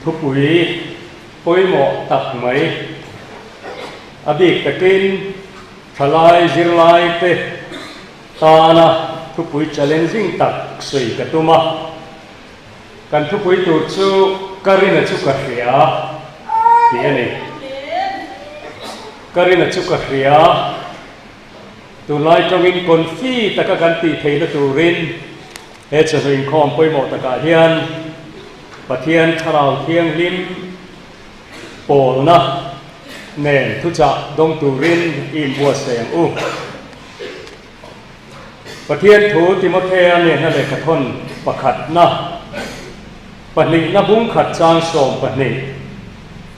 ทุกปุ๋ยปุ๋ยหมอตักไหมอบิกตะกินทลายจิรลายเตตานะทุกปุ๋ย challenging ตักสวยกระตุ้มกันทุกปุ๋ยตูจูการินจุกเรียที่นี่การินจุกเรียตัวลายจงอินคนฟีตะกันตีเทนตูรินเฮจะริงคอมปุ๋ยหมอตะกาเฮียนปะเทียนคาราวเทียงลิมโปลนะเน่ทุจักดงตูรินอินบัวเสียงปะเทียนถูติโมเทเนี่ยนั่นเลยกระทนประขัดนะปะนินะบุ้งขัดจางสมปะนิ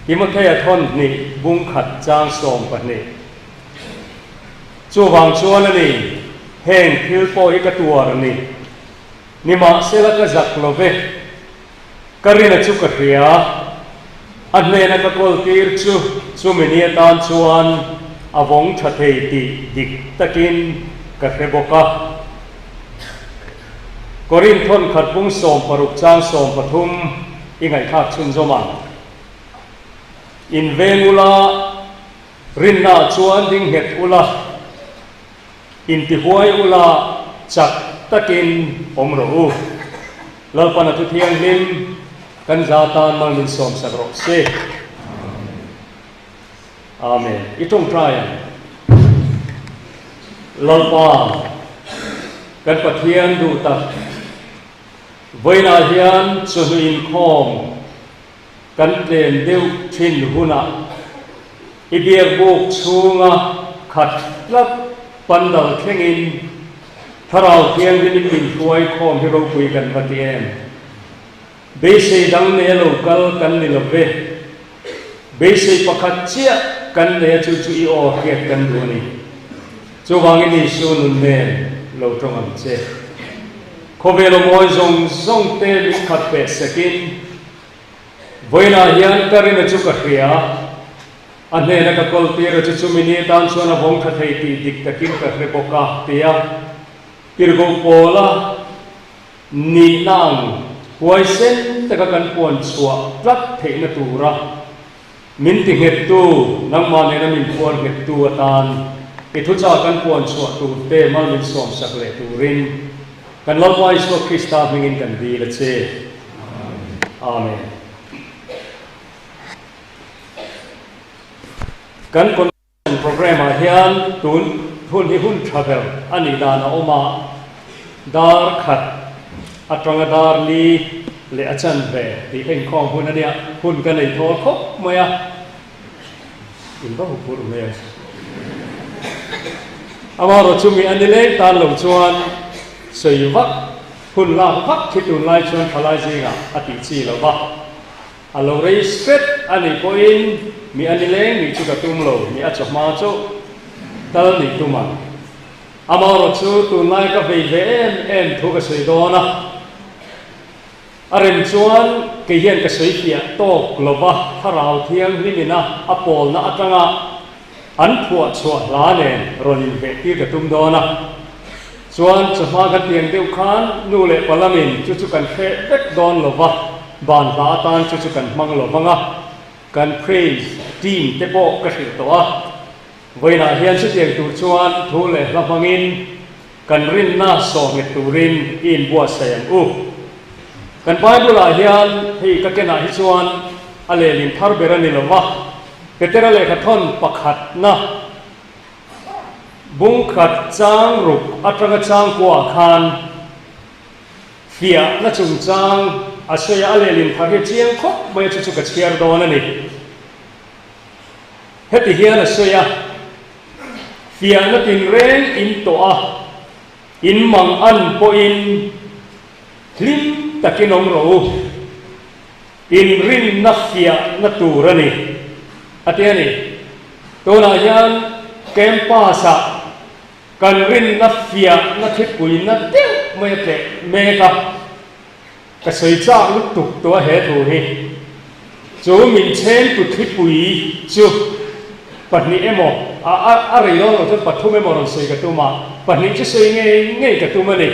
ติโมเททนนี่บุ้งขัดจางสมปะนิจูวังชัวนี่แห่งคิลโปอีกตัวนี่นิมาเซลกะจักโลเวการินจุกเรียอันเนนักกอลตีร์จูมินีตานชวนอวงชัดเฮติดิกตะกินกะเทบกะกอรินทนขัดบุ้งสมปรุกจางสมปทุมอิงไงข้าชุนจมันอินเวนุลารินนาชวนดิงเฮตอุลาอินติหวยอุลาจักตะกินอมรูลลปนัตุเทียงลิมกันจาตานมันมินสมสักรกเซอาเมนอีตรงทรายลลปากันปะเทียนดูตักเวนาเฮียนสุนินคอมกันเดินเดียวชินหุนะอีเบียบุกชูงะขัดลับปันดาลเข่งอินถ้าเราเทียงดินบินช่วยคอมที่เราคุยกันปะเทียนเบสิดังเนลกัลกันนิลเวเบสิปะขัดเชียกันเนจูจูอีโอเกียกันดูนี่จูวังอินิสูนุนเนเราตรงอันเจขบเวลมอยซงเตลิขัดเปสกินเวลาเฮียนการินจุกเรียอันเนนักกอลตีร์จูมินีตานชวนวงทัดให้ตีดิกตะกินกะเรปกาเตียปิรโกโปลานีนังหวยเส้นตะกันปวนชัวพลัดเทนตูระมินติเหตุตูนังมาเนนมินปวนเหตุตูตานอิทุจากันปวนชัวตูเตมามินสวมสักเลตูรินกันลอยสวคริสต์มิงินกันดีละเจอาเมนกันคนโปรแกรมอาเฮียนตุนทุนที่หุ่นทราเวลอันนี้ดานาอมาดาร์ขัดอัตรังดาร์ลีเลอจันเบที่เองของหุ่นอันเนี้ยหุ่นกันในโทรคบเมียอินบ้าหุบปุ่นเมียอามาเราชุมีอันนี้เลยตาหลงชวนสวยวักหุ่นลาวักคิดดูไล่ชวนทลายจริงอ่ะอติจีแล้ววักอัลโลเรสเฟตอันนี้ก็อินมีอันนี้เลยมีจุกตุ้มโลมีอัจฉริมาจุตลอดนี้ตุ้มมันอามาเราชูตุนไล่ก็ไปเอ็นทุกสิ่งโดนนะอารมณ์ชวนกิเยนก็สวยเพียโตกลบะถ้าเราเที่ยงนี่มีนะอโปลนะอัตงะอันผัวชัวลาเนนรอนินเวทีกตุ้มโดนนะชวนจะมากันเตียงเดียวกันนูเลปลามินจุกันเฟเด็กโดนลบะบานลาตานจุกันมังลบะงะกันเพรสทีมเตโปกระสิตัวเวลาเฮียนสุดเตียงตูชวนทูเลลบะงินกันรินนาโซเมตูรินอินบัวเสียงกันไปบุลาเฮียนที่กักเกนาฮิชวนอเลลินทาร์เบรันิลวะเกเตระเลขทนปักขัดนะบุ้งขัดจางรุกอัตระจางกัวคานเฟียนัจุงจางอาศัยอเลลินทาร์เฮเจียงคบไม่จุกเชียร์โดนนี่เฮติเฮียนอาศัยเฟียนัตินเรงอินตัวอินมังอันโปอินลิมตะกินองรูอินรินนัฟเฟียนัตูระนี่อันนี้ตัวนายันเกมป้าสะกันรินนัฟเฟียนัทิปุยนัดเดียวไม่เตะเมกะกระสุยจ้าลุกตุกตัวเหตุนี้จูมินเชนตุทิปุยจูปัจจุบันอะไรน้องเราจะปัจจุบันเราสวยกับตัวมาปัจจุบันจะสวยง่ายกับตัวมันนี่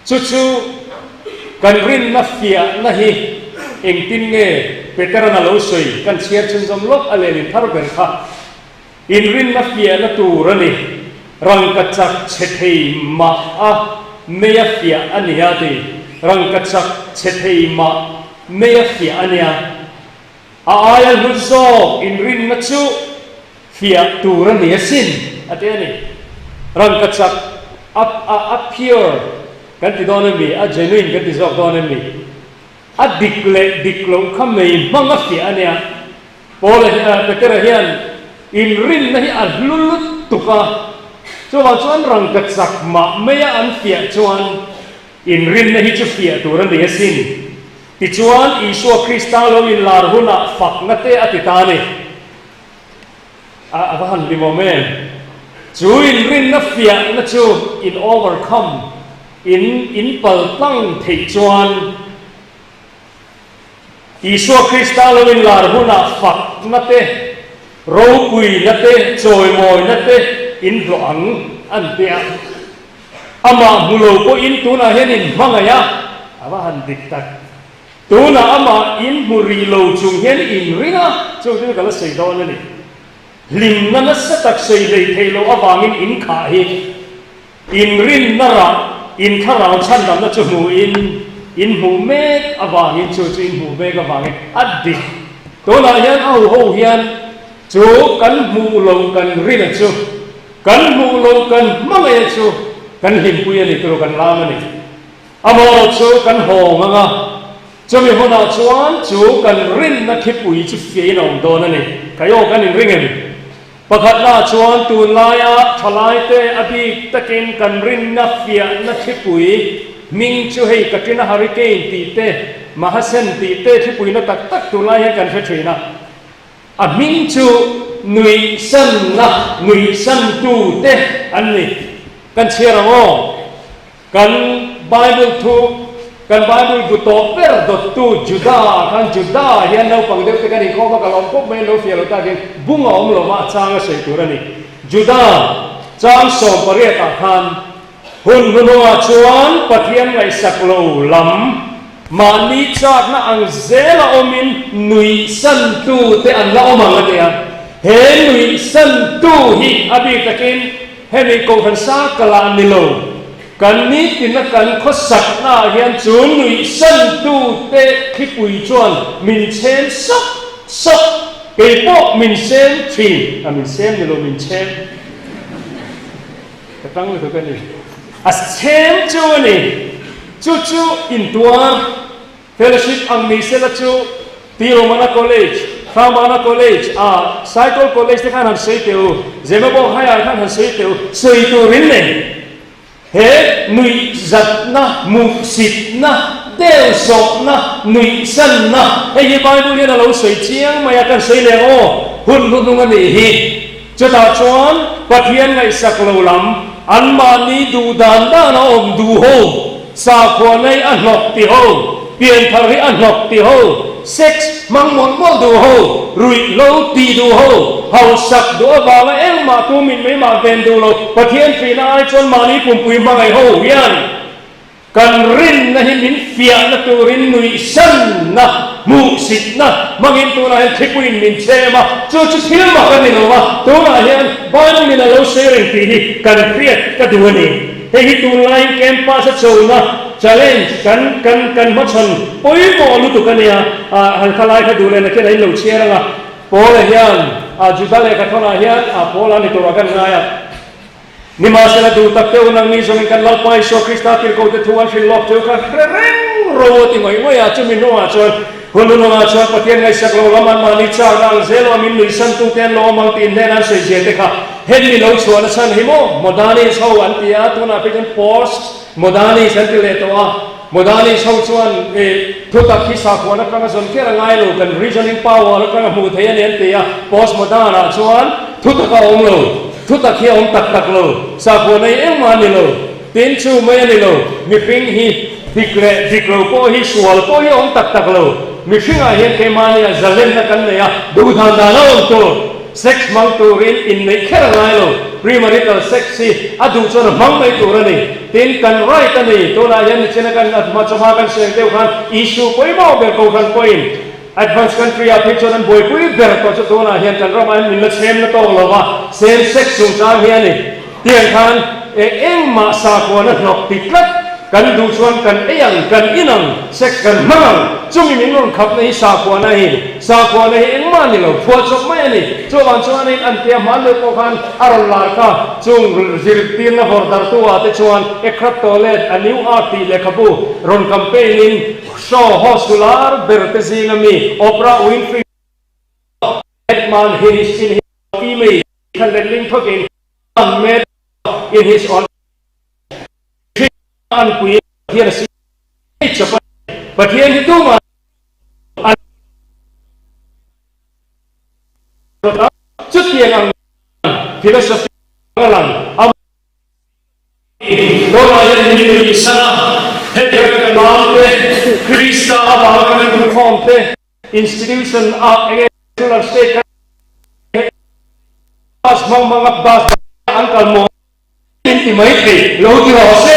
จู่ๆกันรินนัฟเฟียนะฮี eng tin nge petera na lo soi kan chiar chun jom lok alen thar ber kha in rin na fia na tu rani rang ka chak chethei ma a meya fia ania de rang ka chak chethei ma meya fia ania a ayal huzo in rin na chu fia tu rani asin ateni rang ka chak up pure kan ti don mi a genuine kan ti zok don mi a diklo khamei manga fia ania pole petera hian in rin na hi a lulut tuka chuan rang ka chak ma meya an fia chuan in rin na hi chu fia tu ran de sin ti chuan Isu Krista lo in lar huna fak na te atitani a van di moment chu in rin na fia na chu in overcome in pal tang thei chuan Isu Krista lo in lar huna fak na te ro pui na te choi moi na te in roang an tia ama mulo ko in tuna henin mangaya awa han diktak tuna ama in muri lo chung hen in ringa chu chu kala sei do na ni lim na na satak sei lei thelo awangin in kha hi in rin na ra in kharang chan dam na chu mu in mu me awangin chu chu in mu me ka wangin addi tuna hian au ho hian chu kan mu lo kan rin chu kan mu lo kan mangai chu kan him puya ni tro kan lama ni amo chu kan ho nga chu mi hona chuan chu kan rin na khipui chu fe no do na ni kayo kan in ringen pakhat na chuan tu laya thalai te abi takin kan rin na fia na khipui ming chu hei katrina hurricane ti te mahasen ti te khipui na tak tak tu laya kan fe thina a ming chu nui san tu te an ni kan chera mo kan bible gu to per dot tu juda hian no pang deu te kan ko ba kalom pok me lo fia lo ta gen bunga om lo ma changa sei turani juda chang som pare ta khan hun hunwa chuan pathian ngai saklo lam mani chak na ang zela omin nui san tu te an la omang atia he nui san tu hi abi takin he mi ko han sa kala ni lo kan ni tin kan kho sak na hian chu nui san tu te khipui chuan min chen sok ke pok min sem thin a min sem ni lo min chen ka tang lo ka ni as chen chu ni chu in tua fellowship ang ni sela chu Tiromana College Famana College Cycle College te khan han sei teu Zemabo haya khan han sei teu sei tu rin ne he nui zat na mu sit na deu so na nui san na he ye Bible ni na lo sei chiang maya kan sei le o hun ni hi chu ta chuan pathian ngai sak lo lam an ma ni du dan da na om du ho sa khwa nei an nok ti ho pian thari an nok ti ho sex mang mon mo du ho rui lo ti du ho hau sak do ba ma el ma tu min me ma ven du lo pathian fi na ai chon ma ni pum pui ma ngai ho hian kan rin na hin min fia na tu rin nui san na mu sit na mangin tu na hen thipuin min chema chu thil ma kan ni lo ma tu na hian ban min na lo sharing ti hi kan create ka du ni he hi tu line campus a chona challenge kan ma chon poi mo lu tu kan ya hal khalai ka du le na ke lai lo chiara nga pole hian juda le ka thona hian pola ni to kan nga ya ni ma sela du tak te unang ni zong kan lau pai so Krista til ko te thuan fil lok te ka reng ro ti ngoi a chu min no a chon hunu no a chon pathian ngai sak lo laman ma ni cha nang zelo min ni san tu ten lo mang tin den an se je te kha hen ni lo chuan san hi mo modani so an tia tu na pe kan post modani san ti le to a modani so chuan thu tak ki sa ko na ka zon ke rangai lo kan reasoning power ka mu the an en tia post modana chuan thu tak ka om lo thu tak hi om tak lo sa ko nei em ma ni lo tin chu me ni lo mi ping hi diklo ko hi sual ko hi om tak lo mi singa hi ke ma ni zalen na kan ne ya du than da lo to sex mang turin in nei khera ngai lo premarital sex si adu chon mang mai turani tin kan right ani to na yan chena kan ma chama kan seng teu khan issue koi mau ber ko khan koin advanced country a picture and boy pui ber ko to na hian kan rama min la chem na to lo wa same sex sung cha hian ni tiang khan eng ma sa ko na nok tiklat kan du chuan kan eyang kan inang sex kan mang chumi min non khap nei sa ko na hi eng ma ni lo phua chok mai ani chuan chuan in an tia man le ko khan aron lar kha chung zir tin na hor dar tu ate chuan ekrat toilet a new art le khabu ron campaign in show hosular berte zingami Oprah Winfrey man his in his email kan link thokin made in his own an kui here si chapa but here ni tu ma chút tiền ang philosophy ngalan am do la ni ni sana het ka naam pe krista abakan ku khom pe institution a regular state pas mong mga bas angkal mo inti mai pe lo ti ho se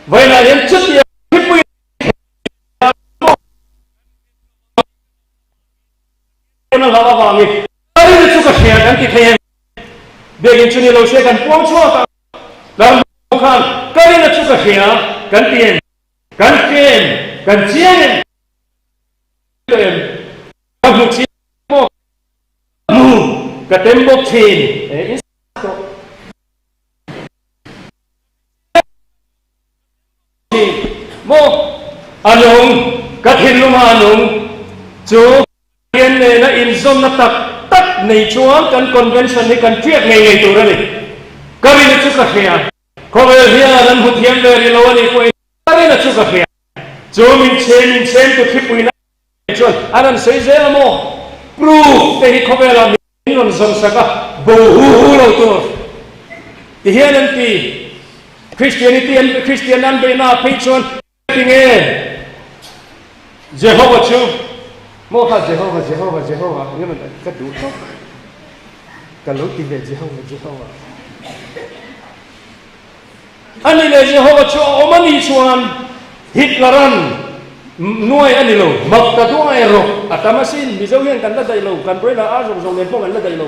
vậy là đến chút tiền thiết quy nó là vào nghề đây là chút cả tiền đang kịp thêm để những chuyện lâu sẽ cần quăng chua ta làm khăn cái là chút cả tiền cần tiền cần một chiếc một cái tem bốc tiền mo anong kathin luma anong chu hian ne na in zom na tak nei chuan kan convention ni kan thiak ngei tur ani kari na chu ka khia khovel hian an huthiam le ri lo ani ko kari na chu ka khia chu min chen tu thipui na chuan anan sei ze mo proof te hi khovel a min non zom saka bo hu lo tu ti hian an ti Christianity and Christian and be na patron nghe Jehovah chú mô ha Jehovah nhưng mà cái đủ tốt cái lối tìm về Jehovah anh ấy là Jehovah chú ông anh đi chuan Hitleran nuôi anh đi lâu mặc cả thua ai rồi atamasin bị dấu hiện cảnh là đầy lâu cảnh bơi là áo rồng lên phong cảnh là đầy lâu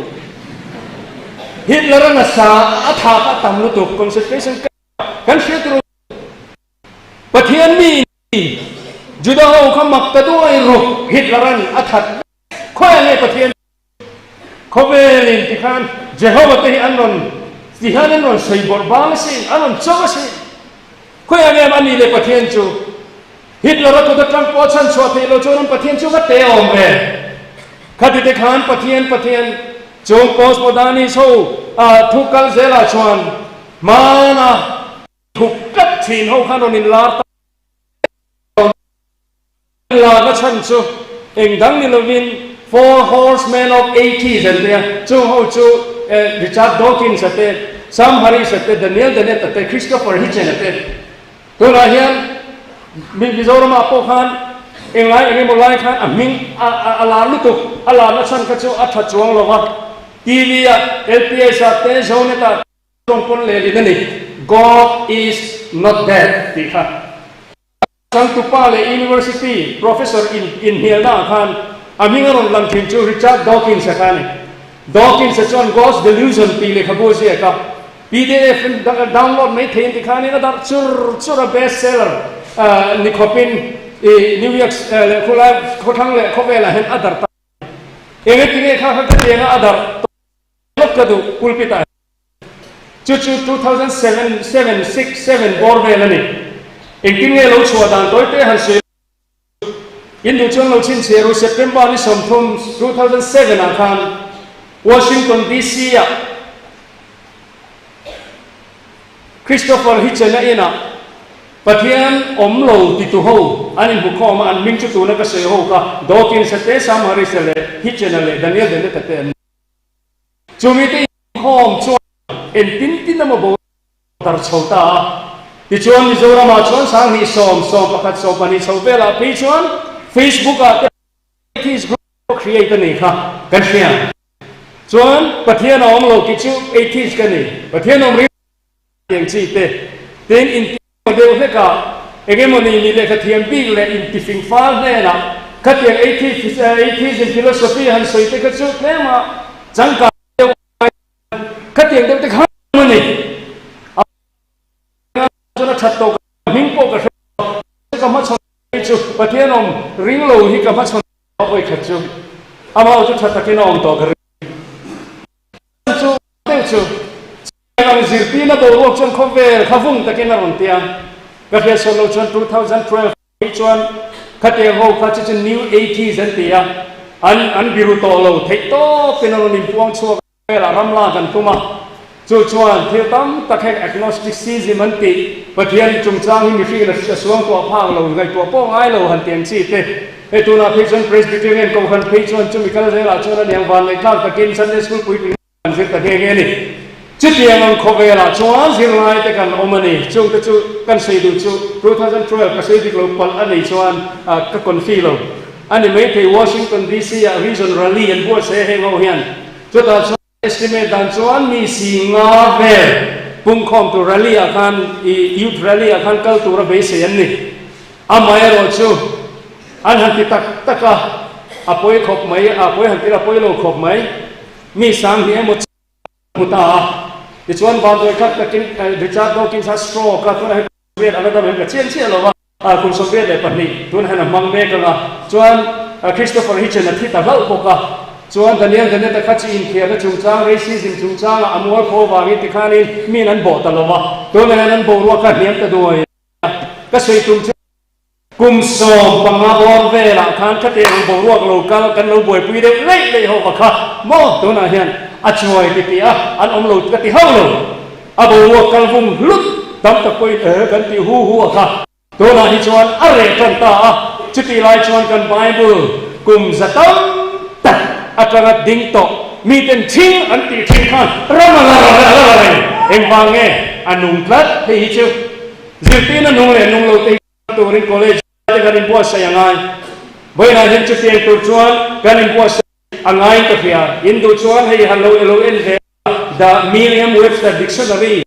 Hitleran là sa thà cả tầm lúc tục concentration kan shetro pathian mi juda ho kham mak ta do ai ro Hitleran athat khoya ne pathian khovelin ti khan Jehovah te anon ti hanan sei bor bang sin anon chawa sin khoya ne mani le pathian chu Hitler ko ta tang po chan chwa te lo chon pathian chu ka te om re khati te khan pathian chong pos modani so thukal zela chuan mana thuộc cấp tiền hậu khăn rồi là cái chân chú anh đang đi làm viên four horsemen of 80s and there chú hậu chú Richard Dawkins at there Sam Harris at there Daniel Dennett at there Christopher Hitchens at there tôi nói hiện mình bây giờ mà po khan anh lại một lại khan mình là lúc tục là nó chân cái chú thật chuông rồi mà TV LPS at there zone ta trong con lệ đi này God is not dead. Sang Tupale University professor in Hilda Khan amingaron lang kinchu Richard Dawkins sakani Dawkins sa John God's delusion pili khabusi ka PDF download mai thein dikhani na dar chur bestseller Nikopin New York khula khothang le khobela hen adar ta enge tinge kha kha te na adar lokadu kulpita Chuchu 2007, 6, 7 borbe lani. Engking e lo chua dan toy te han se. Indu chon lo chin se ro September ni somthum 2007 akan Washington DC ya. Christopher Hitchens ina. Pathian om lo ti tu ho anin bu khom an ming chu tu na ka se ho ka Dawkins sa te Sam Harris le Hitchens le Daniel Dennett te. Chumi te khom chu en tin na mo bo tar chota ti chuan mi zora ma chuan sang ni som pakhat som pani sobela pe chuan Facebook a is group create ni kha kan hria จวนประเทศน้องเราคิดชู80กันนี่ประเทศน้องริอย่างจีเตเต็งอินทิโมเดลเฮก้าเองมันนี่เลยขัดเทียมบิ๊กเลยอินทิฟิงฟ้าเนี่ยนะขัดเทียม80 in philosophy หันสวยแต่ขัดชูเนี่ยมาจังการเดียวขัดเทียมเดียวแต่ข้ามันนี่จนชัดโตหิงโปกระก็มาชนชูประเทศน้องริงโลหิก็มาชนเอาไปขัดชูอามาเอาจุดชัดตะกี้น้องต่อกันชูเดียวชูAng zirpina bawa chuan cover khavung takin na rontia kapya solo chuan 2012 chuan khate ho khachi new 80s antia an biru to lo thei to pinalo nim puang chuak la ramla kan tuma chu chuan thil tam takhek agnosticism anti pathian chungchang hi mi fi na suang to phang lo ngai to po ngai lo han tiang chi te he tuna Christian Presbyterian ko han phei chuan chu mi kal zela chuan yang van lai thak takin Sunday school pui an zir ta he niจุดยังมันขบเวลาช่วงสิ่งไรแต่กันอมันนี่ช่วงแต่ช่วงกันใส่ดูช่วง2012ก็ใส่ดิกลบปัลอันนี้ช่วงก็คนฟีลอันนี้ไม่ที่วอชิงตันดีซีอ่ะ region rally อันบัวเสียให้เราเห็นจุดตอนช่วง estimate ดันช่วงมี4 เวลปุ่งคอมตัว rally อาคาร youth rally อาคารเก่าตัวระเบิดเสียนี่อามาเอรอช่วงอันหันติตะกะอาป่วยขบไหมอาป่วยหันติอาป่วยโลขบไหมมี3ที่หมดมุตาดิฉันบางตัวคัดกินดิฉันต้องกินซัสโตรก็ตัวนั้นเวียดอะไรต่างๆก็เชี่ยหรอวะคุณสมเด็จเลยปนี้ตัวนั้นมังเบกละส่วนคริสโตเฟอร์ฮิชเชนที่ตะเล่าพวกส่วนตอนนี้แต่คัดจีนเขียนจุงจ้างเรซิซิมจุงจ้างอมัวโควางิติคานินมีนั้นบอกตลอดว่าตัวนั้นบอกว่าคัดเลี้ยงตัวด้วยก็ใช้จุงกุมสอบบางบอลเวลาคันคัดเองบอกว่าเรากันเราบ่อยปีเดียวเลยหัวข้าโม่ตัวนั้นเห็นอาช่วยติอ่ะอันอมโหลดกติเฮาโหลอาบัวกัลฟุงลุกตั้มตะกุยกันติหูค่ะตัวนั้นที่ชวนอะไรกันตาจุดที่ไล่ชวนกันไบเบิลกุมจะตั้มตัดอัตราดิ่งโตมีเป็นทิ้งอันติทิ้งขันรามาลาเอ็งฟังไงอันนุ่งพลัดให้ฮิจูจิตที่นั่นนุ่งเลยนุ่งโหลดตัวริงคอลเลจกันอินบัวใส่ยังไงเวลาเห็นจุดที่ตัวชวนกันอินบัวAngai kafia Indo chuan hei hello LOL he the Merriam-Webster dictionary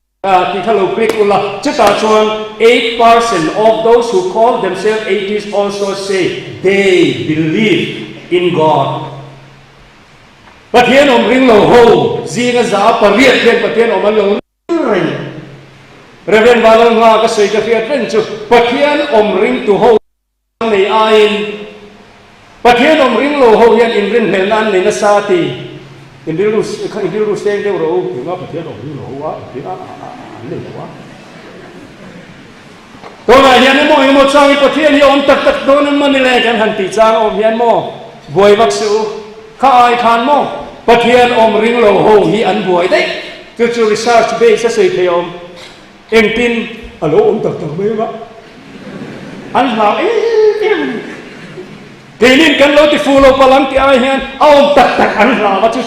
ti hello click ula chuta chuan 8% of those who call themselves atheists also say they believe in God Pathian om ring lo ho zinga za pariat ken pathian om lo ring Reverend Valal nga ka sei kafia tren chu Pathian om ring to ho nei ain Pathian om ring lo ho yan in rin hel nan ni na sa ti in dilu seng de ro nga pathian om ring lo wa ti a le wa to na yan mo chang pathian hi om tak don man ni le kan han ti chang om yan mo boi bak su kha ai khan mo pathian om ring lo ho hi an boi dei chu research base sa sei the om eng tin alo om tak me ba an la Kenin kan lo ti fulo palang ti ai hian aom tak an ra ma chu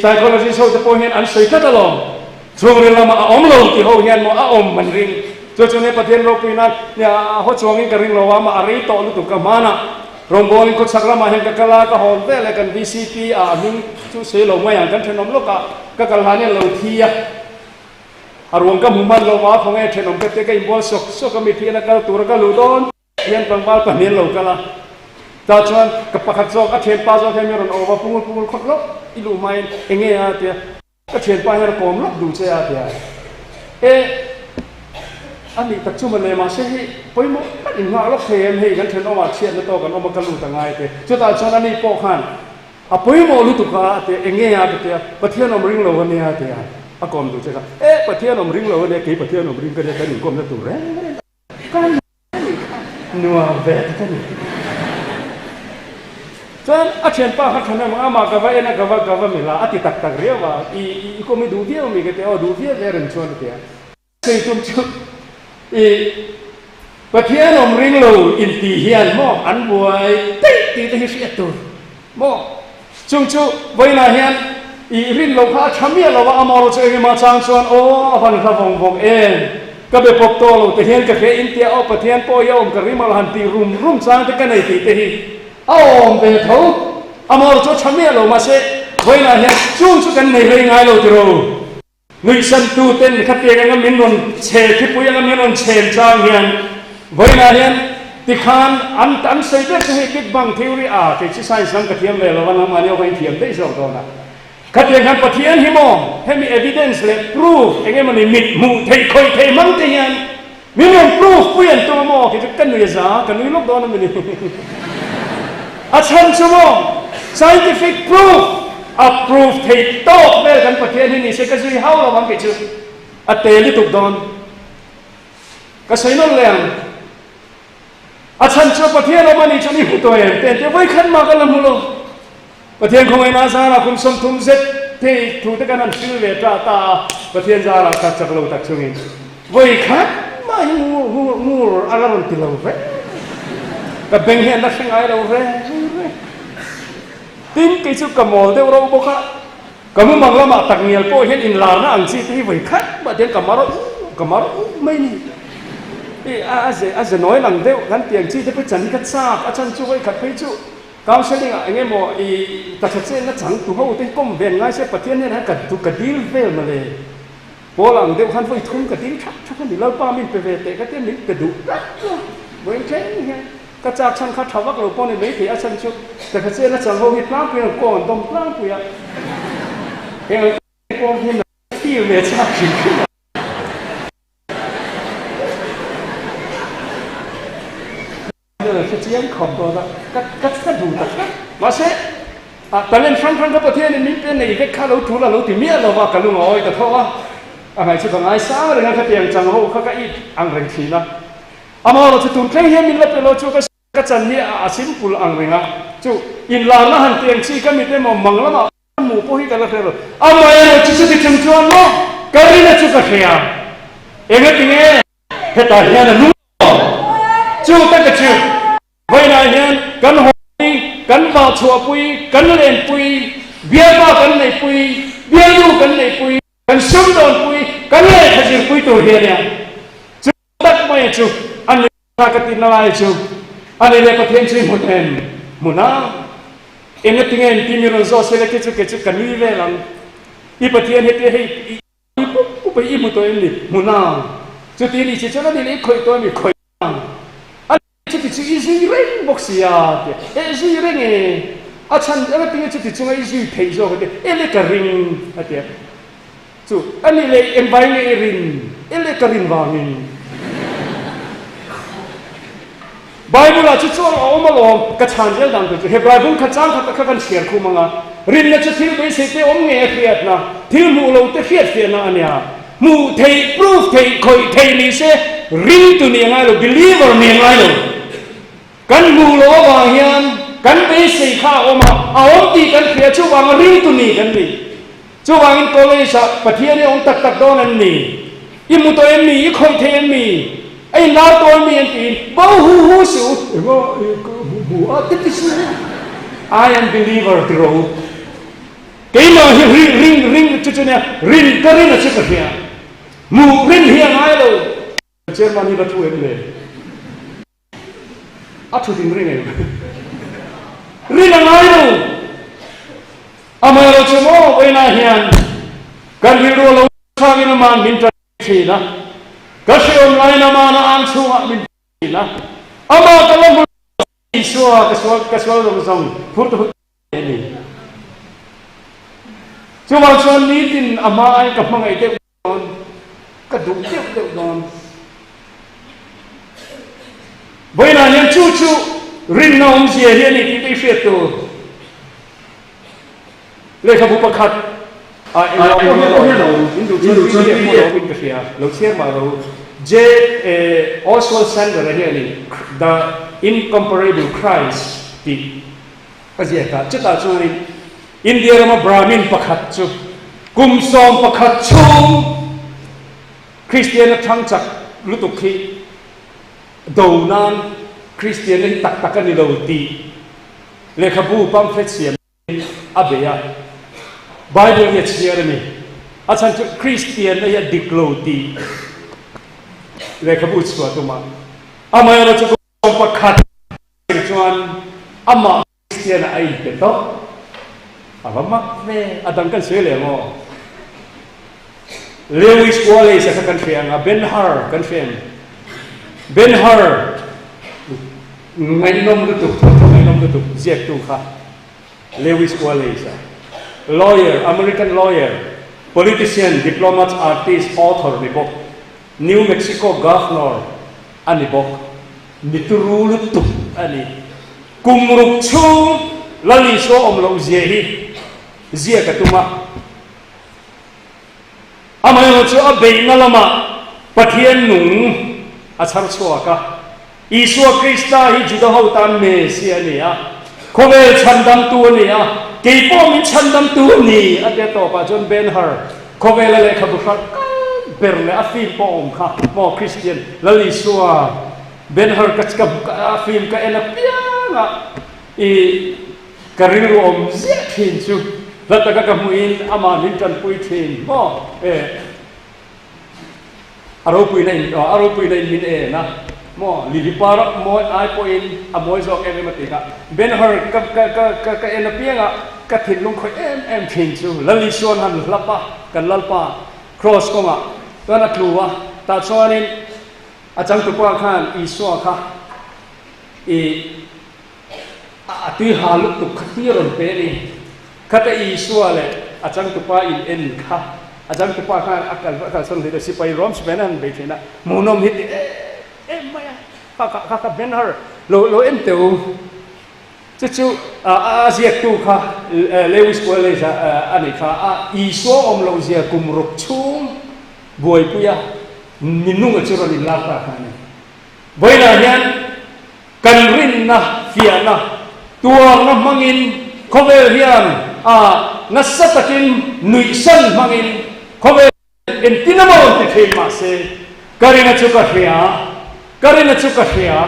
psychologist ho te po hian an sei kat alom chung ri lama aom lo ti ho hian mo aom man ring chu ne pathian ro pina ya ho chuangin ka ring lo wa ma ari to lu tu ka mana rombol ko sakla ma hian ka kala ka hon ve le kan VCP a ning chu se lo ma yang kan thenom lo ka kal han lo thia arwang ka muman lo ma khong e thenom ke te ka imbol sok ka mi thina ka tur ka lu don hian pangmal panin lo kalaตาชวนกับปากจอกก็เทียนปลาจอกแค่มีรอนโอว่าปุ่งขดลบอิลูไม่เองอาเตียก็เทียนปลาให้เราโกมลบดูเสียอาเตียอันนี้ตัดชุ่มมันเลยมาเสียให้ไปหมดอินงาลบเทียนให้กันเทียนออกมาเชียนแล้วต่อกันออกมากันลูต่างไงเตียจุดตาชวนอันนี้โปขันไปหมดลูตุกาเตียเองอาเตียปะเทียนอมริงโลวันนี้อาเตียอากอมดูเสียปะเทียนอมริงโลวันนี้กี่ปะเทียนอมริงก็จะกันหนึ่งกลมจะตัวแรงกันนัวเวทกันจนอาเชียนป้าขัดขนาดมากกับว่าเอ็นกับว่ามิลาอติตักเรียกว่าอีก็ไม่ดูเที่ยวมีกันแต่ดูเที่ยวเรื่องชวนเที่ยวสิ่งจุ่มจุ่มประเทศอมริงโลอินตีเฮียนมออันบวยตีที่เสียตัวมอจุ่มจุ่มไว้นาเฮียนริงโลข้าทำเมียเราว่าอมรเจอมาจางชวนโอ้พันข้าววงเองก็ไปพบตัวเราแต่เฮียนกับเฮียอินเดียเอาประเทศโปยอมกับริมาหันตีรุ่มจางที่กันไหนตีเอาไปเขาอมรจะทำเมียเรามาเส với là hiện chung cho cái này lấy ngay lâu rồi người sân tu tên khát tiền anh em muốn chè thì bùi anh em muốn chè trang hiện với là hiện thì khan anh xây dựng cái cái bằng theory thì chỉ sai sang cái thiam về là văn hóa nhiều cái thiam đấy rồi đó là khát tiền khăn bát thiam hi mò hay mi evidence le proof anh em mình mịt mù thầy khơi thầy mắng thầy hiện mình muốn proof bùi anh tu mò thì cái người giá cái người lúc đó là mình chân cho mò scientific proof approve thầy tốt về khăn bát thiam này sẽ cái gì hao là bằng cái chứ tê liên tục đòn cái xây nó liền chân cho bát thiam là mình cho đi hụt tuổi tên với khăn mà cái làm mù lô bát thiam không ai nói ra là cũng sống thung dệt thì thủ tất cả năm xưa về trả ta bát thiam ra là các chắc lâu tak chung in với khăn mà ngu ăn làm từ lâu vậy cái bệnh hiện đã sinh ai đâu vậy tin cái chút cầm mồ theo đâu bốc á cầm mang lama tắc nhiều po hiện in là nó ăn gì thì với khăn bát thiam cầm máu mấy ni nói rằng thế gắn tiền chi thế phải chấn cắt xa chân chú với cắt phải chú cao sẽ đi anh em mò ta thật sự nó chẳng tụ hậu tên công về ngay sẽ bật thiên nên hay cắt tụ cắt đi về màเลยbố lòng thế hắn với thúng cắt đi chắc hắn đi lâu ba mình về để cái tiền mình cắt đủ với cái cắt chạc chân cắt tháo vác rồi con này mấy thì chân chú ta thật sự nó chẳng hậu hết lắm bây giờ còn đông lắm bây giờ cái con thêm là tiêu về chắc chỉ cái chiến khổng đó cắt đủ tất mà sẽแต่เล่นฟังกับประเทศนี้มีเป็นในเด็กข้าเราถูกเราตีเมียเราว่ากันลุงอ้อยแต่เพราะว่าอะไรที่ของไอ้สาวเลยนะเขาเตียงจังหูเขาก็อีอังเริงทีนะมาเราจะตุนเคยเห็นมินเล็บเราจูก็จันนี่สิมปุลอังเริงอ่ะจูอินลานะหันเตียงชีก็มีแต่มองมังแล้วมาหมู่พวกที่กันแล้วเถอะมาเราจะติดจังจวนเนาะก็เรียนจูก็เขียนเองก็ติงเหตุการณ์เนี่ยนู้จูตั้งแต่จูvới này hiện cắn hôi cắn vào chùa pui cắn lên pui bia ba cắn này pui bia lu cắn này pui cắn súng đòn pui cắn lên thật sự pui tuổi hiện nè chú đất mấy chú anh ta cái tin nào chú anh ấy có thêm chuyện một em một năm em nói tiếng anh tin nhiều rồi sẽ cái chú cắn đi về làm đi bắt thiên hết đi hay cũng phải im một tuổi em đi một năm chú tin đi chỉ cho nó đi lấy khơi tôi mình khơi jadi isi ring boxia, isi ring chân cái tiếng jadi cuma isi thấy rồi cái cái ring hati, tu, anh lấy em bay cái ring, cái ring vangin, Bible là chút số ông mà lo cái chân cái đằng tu, Hebrew cái chân cái cái share khu manga, ring là chút thiếu cái gì thế ông nghe phiền na, thiếu mù lâu thế phiền na anh ya, mù thấy proof thấy khơi thấy lý sẽ ring tu niềng ai rồi believer niềng ai rồi kan mulo wa hian kan be sei kha oma awom ti kan khia chu wang ring tu ni kan ni chu wang in college pathian ni ong tak don an ni imu to em ni khoi the em ni ai na to mi an ti bo hu su go bu a ti su I am believer grow cái mà ring chu chu nè ring cái ring là chu ka mu ring hian ai lo chen mani ba tu em le Atu tin ring này, ring là ai đâu? Ama lo cuma với na hiền, kan hiru lo sang ina man min trasi na, kasi online na man ang suha min trasi na. Ama kalau mo kasual lo song, put ini. Cuma cuman ni tin ama ay kapang ay tep don, kadung tep don. Với là những chú ring nông gì hiện nay thì bị phết rồi, lấy cái bút bạc khát, em nói cái này, Hindu chân đi mua đồ bên cái kia, lúc xưa mà rồi, J. Oswald Sanders hiện nay, the incomparable Christ, thì cái gì cả, chúng ta cho nên India mà Brahmin bạc khát chú, Kum som bạc khát chú, Christian thăng chắc lúc tục khi đầu nan Christian nên tak cái đầu ti lệ khá bu pamphlet xiêm abeya Bible nhật xiêm này chân cho Christian này dik đầu ti lệ khá bu xua tuma amay nó cho con phát chuan ama Christian ai beto mắc về đang cần sửa liền ngô Lewis Wallace sẽ cần phiền Ben Hur cần phiền Ben Hur ngày nông được giết tu khá Lewis Wallace lawyer American lawyer politician diplomat artist author ni bok New Mexico governor ani bok miturulutu ani kumruk chu lali so omlo zehi zia katuma amayo chu abei nalama pathian nung achar chuaka Isua Krista hi juda ho tan Mesia nia khovel chandam tu nia keipo min chandam tu ni ate to pa John Ben Hur khovel le khabukhat berle afil po om kha mo Christian lali suwa Ben Hur kachka afil ka ena pianga I kariru om zetin chu lataka kamuin ama nintan puitin mo aropui nei min na mo lilipara mo ai point amoy zo emematika Ben Hur ka ena pianga ka thinlung khoi em thin chu lali suan han lapa kan lalpa cross ko ma tana kluwa ta chuanin achang tu pa khan iswa kha tui haluk tu khatiron pe ni khata iswa le achang tu pa in en kha achang tu pa khan akal son le si pai rom spenan be thina monom hit maya ka Ben Hur lo em teu chu ziak tu kha Lewis Wallace ani kha iswa om lo zia kumruk chung boy puya minung chu ron la ta kha ni boina hian kan rin na fia na tua na mangin khovel hian nasatakin nuisan mangin khovel entinamon te thema se karina chuka hia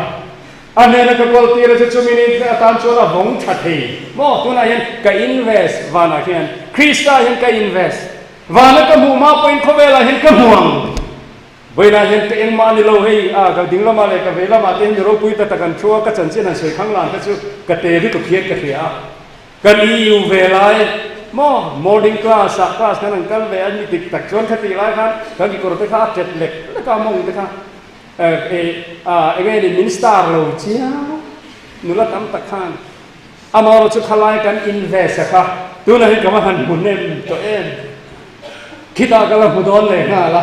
anena ka gol tira chu chumini atan chona bong thathe mo tuna hian ka invest vana hian Krista hian ka invest vana ka mu ma point khovela hian ka muang boina hian ka engma ni lo hei ka dinglama le ka vela ma ten ro pui ta kan thua ka chanchin an sei khanglan ka chu ka te ri to khiet ka khia kan iu velai mo morning class nan kal ve an mi tik tak chon khati lai khan ka ki kor te kha tet lek la ka mong te kha ni minister lo chia nula tam tak khan amaro chu khalai kan invest kha tu na hi ka ma han bunem to em kita kala budon le nga la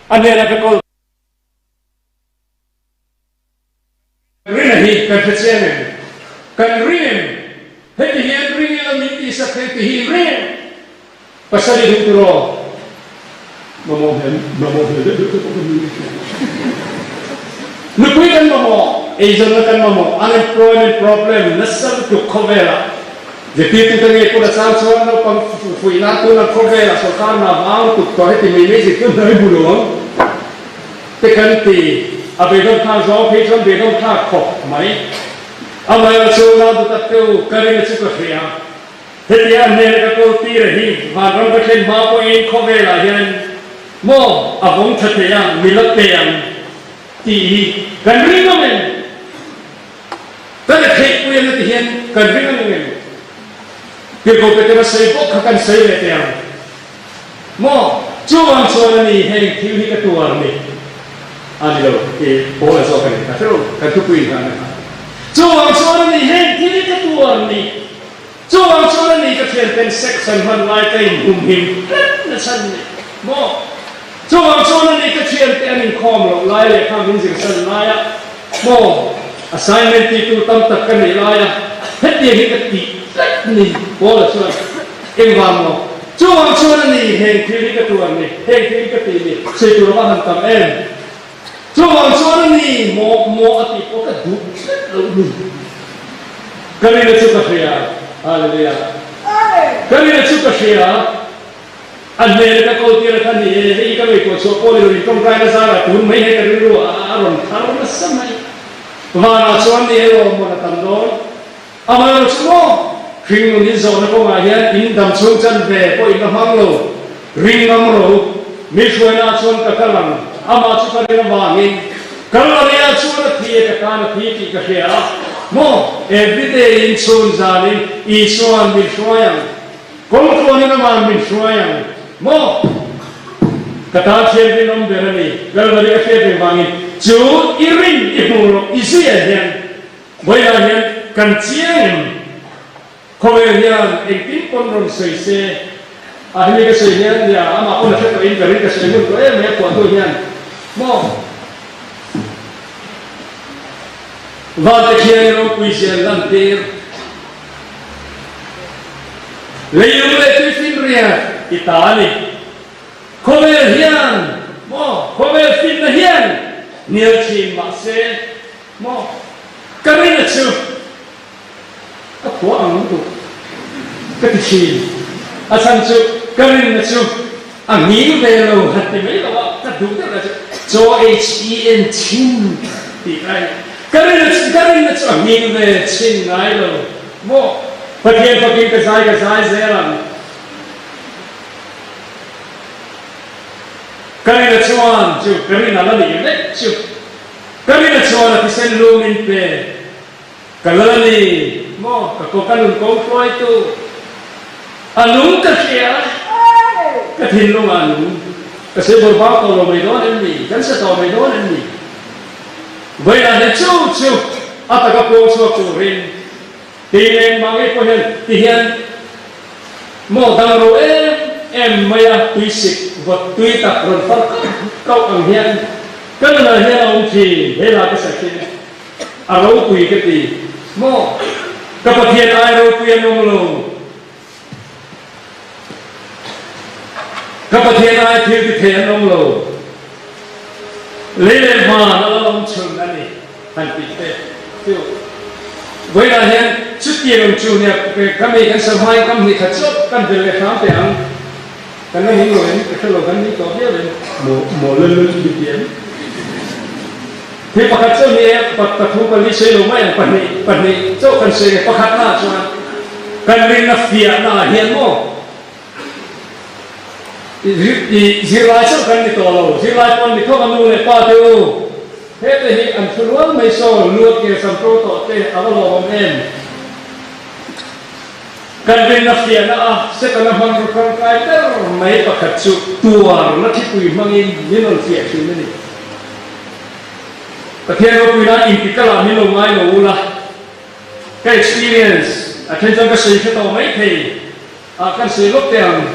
anena ka kol rin hi ka phetchen kan rin heti hian rin la miti sa heti hi rin pasali huturo mamo nukui kan mamo ezon kan mamo unemployment problem nasal tu khovela je pitu tangi pura sang chuan no pang fuina tu na khovela so kan na wang tu to heti mi ji tu nai bulong te kan ti abedon kha zo phe chon bedon kha kho mai amaya chu na tu ta tu karin chu ka khia heti an ne ka ko ti rahi va ron ka chen ma po in khovela hian mo avong thathe ya milak te yang ti kan ring men ta le thei pu yan ti hian kan ring men ke ko pe ta sei ko kan sei le te yang mo chuang so ni hei thiu hi ka tuar ni ani lo ke po la so kan ka tro ka tu pui kan chuang so ni hei thiu hi ka tuar ni chuang so ni ka thian ten section han lai kai him na san ni mo chuang so ni ka thian ten in khom lo lai le kham min jing san lai ya mo assignment ti tu tam tak kan ni lai ya het ye hi ka ti ni po la so em vam lo chuang so ni hei thiu hi ka tuar ni hei thiu hi ka ti ni sei tu ba han tam em chuang so ni mo ati po ka du lo ni kami na chu ka khia hallelujah kami na chu ka khia an ne ka ko ti ra thani e ka mai ko so ko le ri tong kai na sa ra tu mai he ka ri ru a ron thar na samai wa na chuan ni lo mo na tam do ama chu khring ni zo na ko ma hian in dam chung chan ve ko in hang lo ring ngam ro mi chuan na chuan ka kalang ama chu ka ri na wa ni kal ria chu na thi chia cái can thi thì cái kia mo everyday in sun zani isuan min suayang kong tuan na man min suayang mo kata siya din om berani kalau dari akhir din bangin ju iring imulo isi ahian boy ahian kancian Korean engkin pondron seise ahli kesenian dia ama pun saya ingin dari kesenian tu mereka tu hian mo Vale kian ro kuisian lantir Leiyum le tuisin ria Itali Korean mo Korean fin hian niel chi makse mo karina chu Aku ang tu, kecil, asal tu, kalian tu, angin belo, hati belo, kaduk tu, so HEN chin, tirai, kalian tu angin belo chin nailo, mo, pakai kesai zeram, kalian tu kalian ala ni, tu, kalian tu ala pisen lumin pe, kalian ni mo kakokan kong floy tu anung kasya katin lo anung kasi berbau kalau medon ini kan setau medon ini baik ada cu atau kapong suatu rin tiang mangai pohon tiang mo dang roe maya tuisik buat tuitak ronfar kau anghian kan na hian ongki hela kasakin arau kui keti mo kapathian ai ro puyan nonglo kapathian ai thil ki the nonglo lele ma na long chung ani han pi te tu với là hiện trước kia đồng chủเนี่ยkami kan samai kam ni khachop kan bele kham te ang kan ni lo ni khalo kan ni to dia le mo le bi tiam Thì pakhat so ni pathu kali sei lo mai pani so kan sei pakhat na chuan kan rin na fia na hian mo zirlai so kan ni to lo zirlai pon ni thok anu le pa teu he te hi an thurual mai so luat ke sam pro to te avalo om em kan rin na fia na se kan hang kan kai ter mai pakhat chu tuar na thi pui mangin ni non fia chu ni Tapi kalau kita intikal ambil lumai lula, ke experience, akan jaga sehingga tahu mereka akan selok yang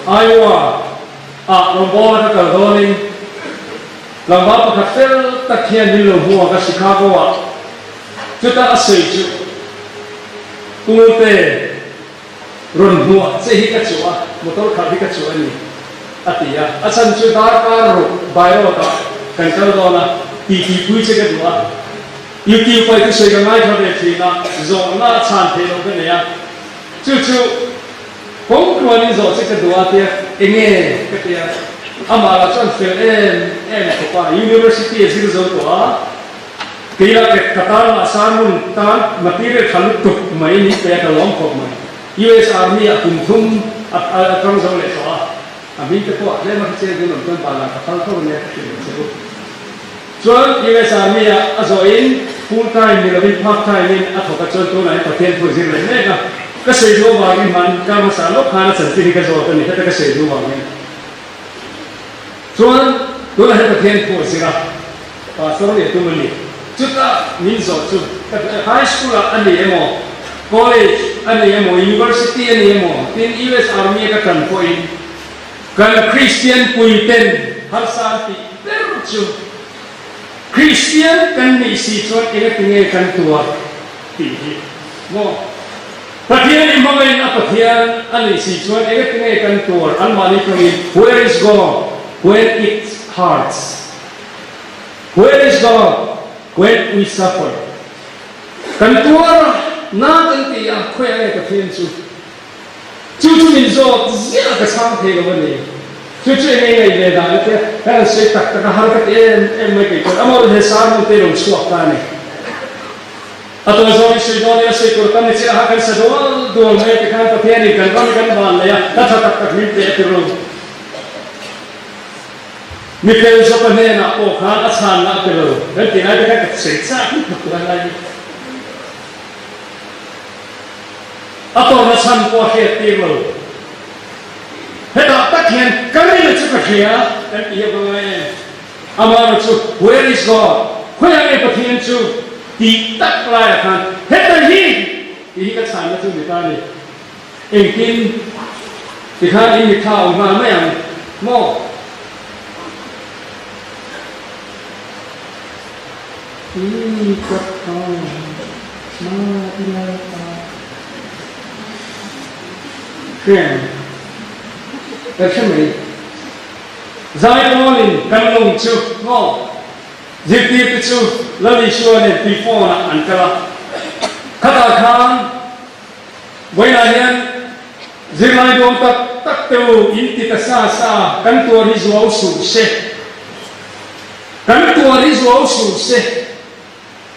Iowa, lomba kita kaldonin, lomba kita takian di lomba ke Chicago, kita asyik tunggu runbuat sehingga cua, motor kali cua ini, artinya asal sudah karu bayar kan kaldona ti pui che ke dua yuki pai tu sei ga ngai thare thi na zo na chan the lo ke ya chu hong ko ni zo che ke dua te enge ke te ama la chan fe ko pa university e zir zo to a ke ya ke katar na sanun ta material khalu tu mai ni pe ka lom ko mai US Army a thum a tang zo le to a amin te ko le ma che ge no ton pa la ka thal ne ke che John US Army a join full time ni labi part time ni athoka chon to nai pathen pu zin le ka ka sei do wa ni man ka ma sa lo khana chan ti ka zo ni ka sei do wa ni John do la pathen pu sira pa so ni tu mali chuta min zo chu high school ani emo college ani emo university ani emo tin US Army ka kan point kan Christian puiten har san ti per chu Christian kan ni si chuan enge tinge kan tua ti mo pathian imangai na pathian ani si chuan enge tinge kan tua an mani kami where is God when it hurts where is God when we suffer kan tua na kan ti a khwe ai pathian chu min zo zia ka sang the ga ni Cucu ini ngai beda, kan saya tak harkat mereka. Amor de sarmu terung suap kane. Atau zoni sedoni saya kurang ni cerah kan sedol dua mereka kan papiani kan bal ya. Tak minta terung. มีเพลงสปนเนน่ะโอ้ข้าอาชาญนะเปล่าแล้วที่ไหนไปกันกับเสียงซ่าที่ถูกอะไรอะตอนนั้นฉันก็เห็นตีเราเฮ้ยตาเทียนกันนี่เลยชุกเขียแต่อีกอะไรอามารุชุ where is God คุยอะไรปะเทียนชุตีตักลายกันเฮ้ยแต่ฮีอีกฉันนะชุมิตานี่เองกินที่ข้าอิมิข้าวมาไม่ยังโม่ก็ทำมาที่ไหนตาเพื่อนแต่ใช่ไหมใจร้อนกันลงชุบโม่จิตติดชุบแล้วดิชัวเนี่ยตีโฟนอันกระขณะข้างเวลาเนี้ยจิตใจดวงตักเตียวอินติตาซากันตัวริจวาวสุเสกันตัวริจวาวสุเส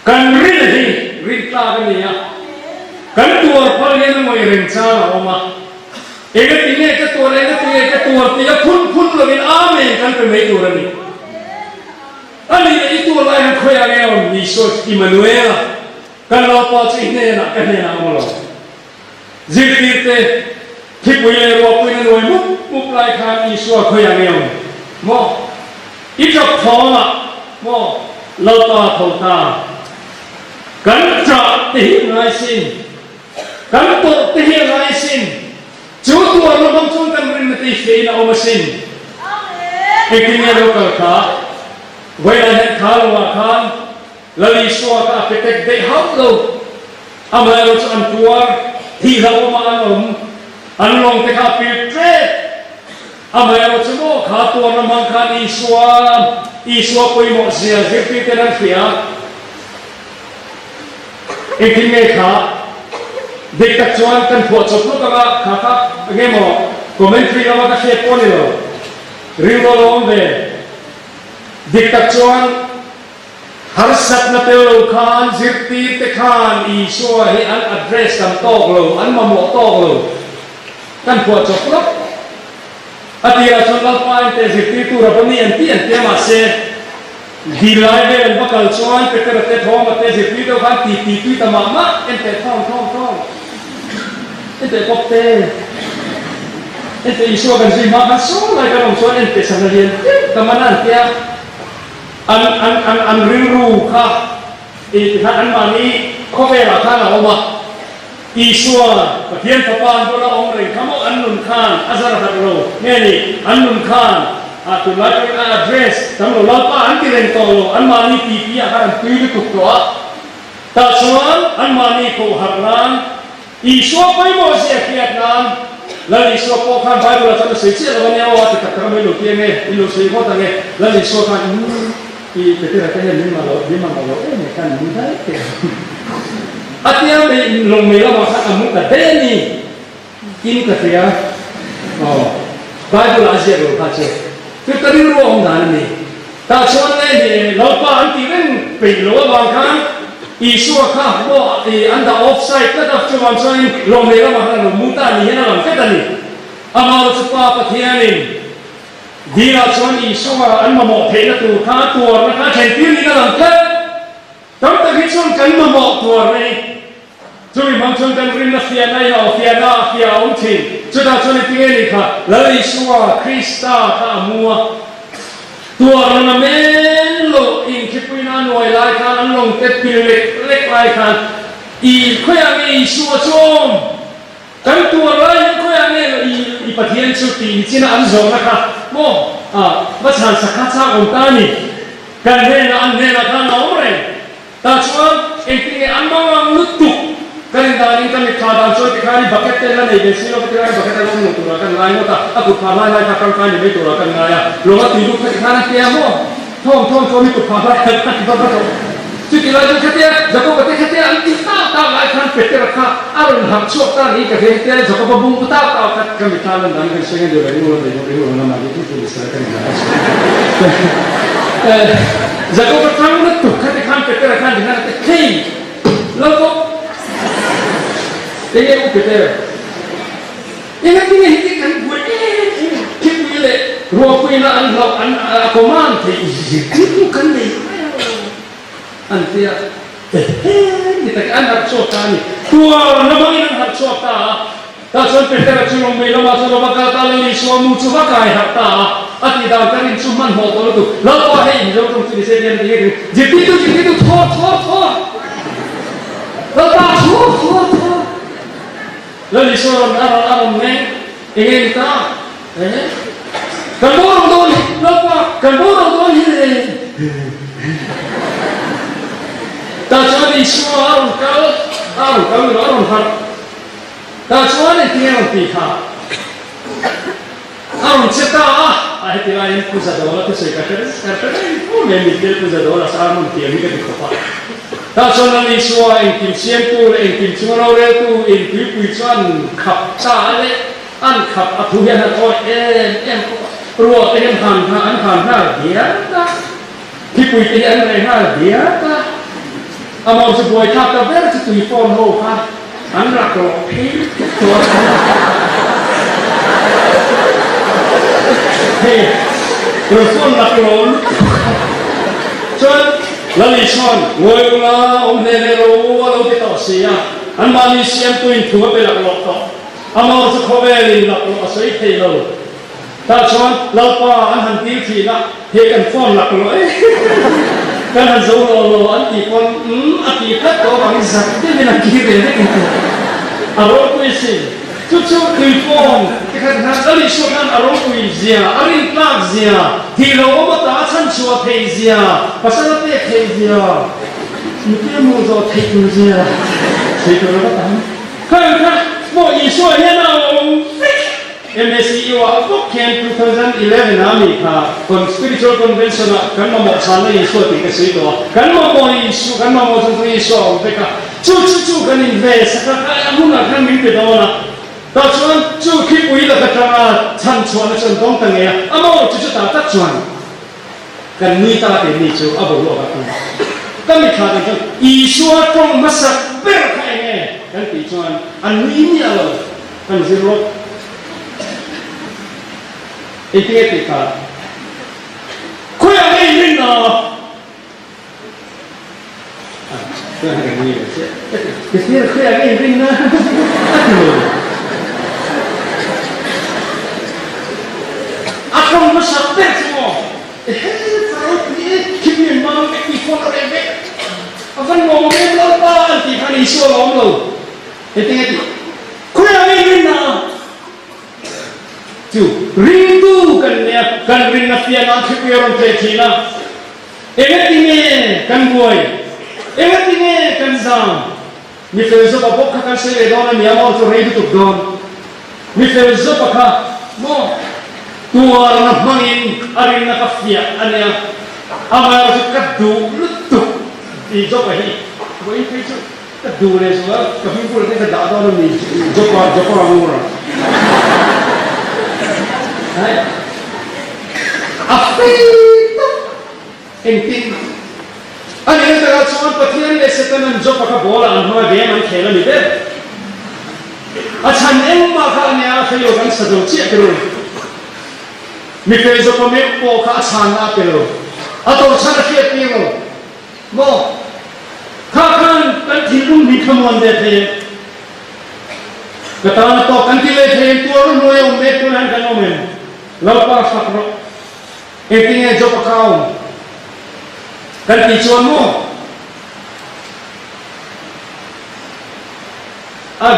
กันริลฮีริตากันเนี่ยกันตัวพอเลี้ยงมวยเริงชาออกมาเอกติเนี่ยจะตัวอะไรก็ตัวที่จะพุ่นเราเป็นอาเมนกันเป็นไม่ตัวนี้อันนี้ไอ้ตัวอะไรมันคุยอะไรอ่ะมีโซอิมานูเอลกันเราพอจะเนี่ยนะกันเนี่ยนะมาลองจิตติดที่ปุยเลยว่าปุยนั่นวยมุกลายคานอีสัวคุยอะไรอ่ะโมอีกพอละโมเราตาทตากันจะตีไรสินกันตัวตีไรสินจูตัวเราบางช่วงกันริมตีฟีนเอามาสินเอกเนี่ยเราเกิดขาเวลาเห็นขาเราขาแล้วลิสวาก็เป็นเด็กเด็กฮับเราอามาเราจะอันตัวที่เรามาอันลงแต่ขาปิดเจ็ดอามาเราจะโม่ขาตัวเรามังขาอีสวาไปหมดเสียเจ็บปีเท่านั้นเสียเอกเนี่ยขาเด็กตักชวนกันพอจบลูกก็ขาเงี้ยมั้งคอมเมนต์ฟรีเราก็เชียร์คนเดียวริมเราเองเด็กตักชวนฮาร์สัตนาเตลคานจิตติเตคานอีชัวให้อันอัดเดรสกันโต้เราอันมาหมอโต้เรากันพอจบลูกอาทิตย์ละชนเราไปแต่จิตติตัวเราเป็นยันที่มาเสดดีไลน์เป็นบักลชวนเป็นแต่ท้องแต่จิตติตัวกันตีตามมาเอ็นแต่ท้องเอ็นแต่ปกเตเอ็นแต่อีชัวกันสิมากันสู้อะไรกันลงชวนเอ็นแต่สังเกตแต่มันนั่นเตี้ยอันริรูค่ะอีกท่านอันมานี้ข้อเวลาท่านเอามาอีชัวประเทศพม่าตัวละองค์เร่งขโมยอันนุนข้านอาซาร์ฮัตโรเนี่ยนี่อันนุนข้านตุลาเป็นอัดเดรสทำโลลาป้าอันที่เร่งโตโลอันมานี้ปีอาการปีนตุกตัวแต่ส่วนอันมานี้โคหักล้านอีชัวไปโมเสียเกียรตินั้นแล้วอีชัวพอข้ามไปตัวละจะเสียเสียแล้วเนี่ยว่าจะกลับมาไม่หลุดเที่ยงเนี่ยไม่หลุดเสียเพราะตั้งเนี่ยแล้วอีชัวกันที่เป็นที่เราจะเห็นนี่มาแล้วเนี่ยกันนี่ได้เกี่ยวอาทิตย์นี้ลงมีแล้วมาสักมุกแต่เด่นนี่กินกาแฟอ๋อไบเบิลอาเซียนรู้ป่ะเจ้าคือตอนนี้รู้องค์นั้นนี่แต่ส่วนนี้เราป้าอันที่เล่นปีโลบางครั้งอีสัวข้าว่าอันดับออฟไซด์ก็ต้องช่วยช่วยลงมีแล้วมาสักมุกแต่นี่นะหลังแค่ตอนนี้อามาลุสปาปะเทียนี่ดีละชวนอีสัวอันมาหมดเทนตัวข้าตัวนะคะเช่นที่นี่ก็หลังแค่ตั้งแต่ที่ชวนกันมาหมดตัวเลยช่วยบางชนกันริมนักเฟียนายเอาเฟียนาเฟียองค์ที่จุดนั้นชวนที่นี่ค่ะแล้วอีสัวคริสต์ข้ามัวตัวเราเมนโลอินคิดวินาหน่วยลายคันลงเต็มปีเล็กลายคันอีขยันอีสัวชมกันตัวไรขยันเนี่ยอีปะเทียนสุดที่จีน่าอันโจนะคะโม่มาฉันสักข้าช้าองค์ตานี่กันเนี่ยอันเนี่ยกันน้องเร่งแต่ชวนเองที่อันมังลุตุกันดาริกันมีขาดอันช่วยที่ขานี่บักเก็ตเตอร์นั่นเองสิเราไปที่ไหนบักเก็ตเตอร์ลงตัวกันไงหมดอ่ะถ้ากุดพาไล่กันกันนี่ไม่ตัวกันไงอ่ะลงมาตีลูกที่ขานี่เตี้ยมั่วท่องมีกุดพาไล่กันบ้าจุดที่เราจะเตี้ยจะก็ไปเตี้ยอันที่ตาไล่กันเป็ดราคาอารมณ์หักชกตานี่กับเตี้ยจะก็บุ้งตากันมีขานั่นดังกันเสียงเดียวกันนี่เรานั่นมาที่ตัวสารกันนะจะก็ไปทำนั่นตุกกันที่ขาเป็ดราคาที่นั่นเตี้ยแล้วก็เดี๋ยวกูเปิดเลยยังไงที่นี่ที่กันกูคิดกูเลยร รัวคุยนะอันเราอันคอมานที่ที่กันเลยอันเดียนี่แต่อันหักโชตานี่ตัวน้ำมันอันหักโชตาถ้าฉันเป็นแต่ชุลมุนแล้วมาชุลมุนกันตาเลยสวมมุชุบกายหักตาอาทิตย์ดาวกันชุมันหัวตัวลุกแล้วก็ให้ยกตรงที่เสียเงินที่จิตที่ดูทอแล้วตาทอแล้วลิสวนอารมณ์เนี่ยเองตากันโบราณโดนแล้วก็กันโบราณโดนเลยแต่ฉันลิสวนอารมณ์กันอารมณ์หักแต่ฉันเนี่ยที่อารมณ์ตีขาอารมณ์เชื่อตาไอ้ที่ว่ายังพูดจะโดนแล้วที่สุดก็คือโอ้ไม่มีเรื่องพูดจะโดนแล้วอารมณ์ที่มีกันที่ขวาถ้าฉันลิสวนเองกินเชียงตูเองกินชัวเราเรื่องตูเองคุยชวนขับชาเลยอันขับอธุยันโอ้เอ็มรัวเอ็มผ่านหน้าเดียร์ที่คุยเอ็มอะไรหน้าเดียร์อามาจะบวยทับแต่เวลาจะตุยฟอนโฮค่ะอันรักเราพี่ตัวเฮ้เราส่วนรักเราจนแล้วลิชอนเวลาเนเรโรว่าเราจะต่อเสียอันมาลิเซียมตุยถือว่าเป็นหลักเราต่ออามาจะขอเวลินหลักเราอาศัยเทโลถ้าชวนเราป้าอันหันตีทีละเฮกันฟอนหลักเรากันหันโซโลอันตีฟอนอันตีพัดตัวบางสักที่เป็นอันกี่เรื่องกันอารมณ์คุยสิชุดคุยฟอนที่ขัดหันแล้วลิชอนอารมณ์คุยเสียอารมณ์กลางเสียที่เราเอามาตาฉันชัวเทเสียภาษาเทเสียมีเรื่องมือเราเทเสียใช่ตัวเราก็ทำค่ะโมอีช่วยให้เราMSCU อ่ะพวก2011นะมีค่ะคน spiritual convention อ่ะกันมาหมดชั้นเลยช่วยติดกันสิตัวกันมาหมดอิกันมาหมดชั้นเลยช่วยไปค่ะจู่กัน invest กันอันนู้นกันมีเป็นตัวนะแต่ชวนจู่คิดวิแล้วก็ทำชั้นชวนชั้นต้องตั้งไงอ่ะมาจู่ตัดชวนกันมีตาเป็นนี่จู่อ่ะบอกว่ากันมีขาดกันอีช่วยตรงมาสักเบลใครไงกันติดชวนอันนี้มีอะไรกันสิรู้อีกทีติดขาดคุยอะไรนี่เนาะคุยอะไรนี่เลยคุยอะไรนี่นะอาคำมาสับเต็มสมองฟารุกนี่คิดเงินมาไม่กี่คนอะไรเว้ยอาฟันมองไม่รอดบ้านที่พันธุ์ชัวร์ล้อมเราอีกทีคุยอะไรนี่เนาะrindu kan rin na fian ang kipiron tetina emetinge kan boy emetinge kan zam mi fezo pa bokka kan se dona mi amor to reidu to don mi fezo pa ka mo tuar na mangin arin na kafia anya amar to kaddu luttu di jo pa hi boy fezo kaddu le so ka fi pur te ka da do ni jo pa amura Afito, entin. Ano yung tagasuan pati ang lesetan ng job pagkabola ang mga game ang kailan ni Beb. At saneng maka niya kayo kan sa dochi pero may peso pa may po ka sana pero at o sana fiat pero mo kakan kan tilung ni kamuan dete katawa to kan tile the tuaro no yung meto lang kanomen Lapa sakro, intinya job account, kan ticuan mo,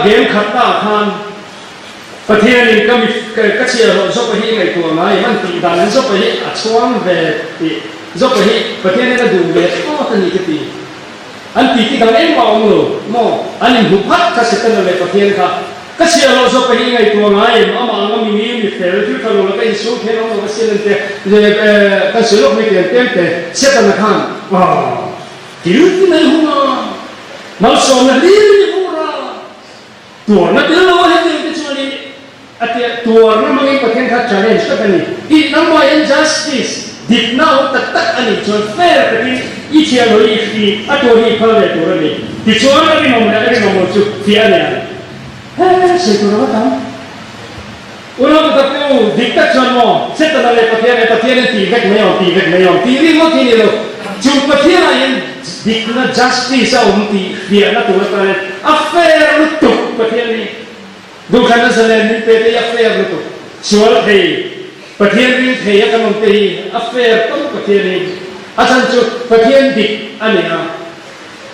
game kata kan, petian ini kami kecil job ini kayak tu ngai, man tidak job ini acuan be, job ini petian ini dulu be, tadi keti, anti kita mau, ani buat kasih tenang le petian ka. Kasi alo so pahi ngai tu ngai ama anga mi fer tu ka lo ka isu ke no ka silen te ka selo mi te te seta na kan wa tiru nai huma mal so na li hura tu na te lo ha te chali ate tu na mangi pathen ka challenge ka ni it number injustice did now tak ani so fair ka i che lo i fi atori phal le tu ni ti so na ni mo chu fi ane saya tu apa tahu? Ulang tapi diktat semua. Setelah petian tiga meyon. Tiri mau kini lo. Cuma petian yang dikna justice umti dia na tuh kan. Affair lutuk petian ni. Bukan selain ni pete affair lutuk. Soal hei. Petian ni hei akan umti affair tu petian ni. Asal tu petian dik ane ha.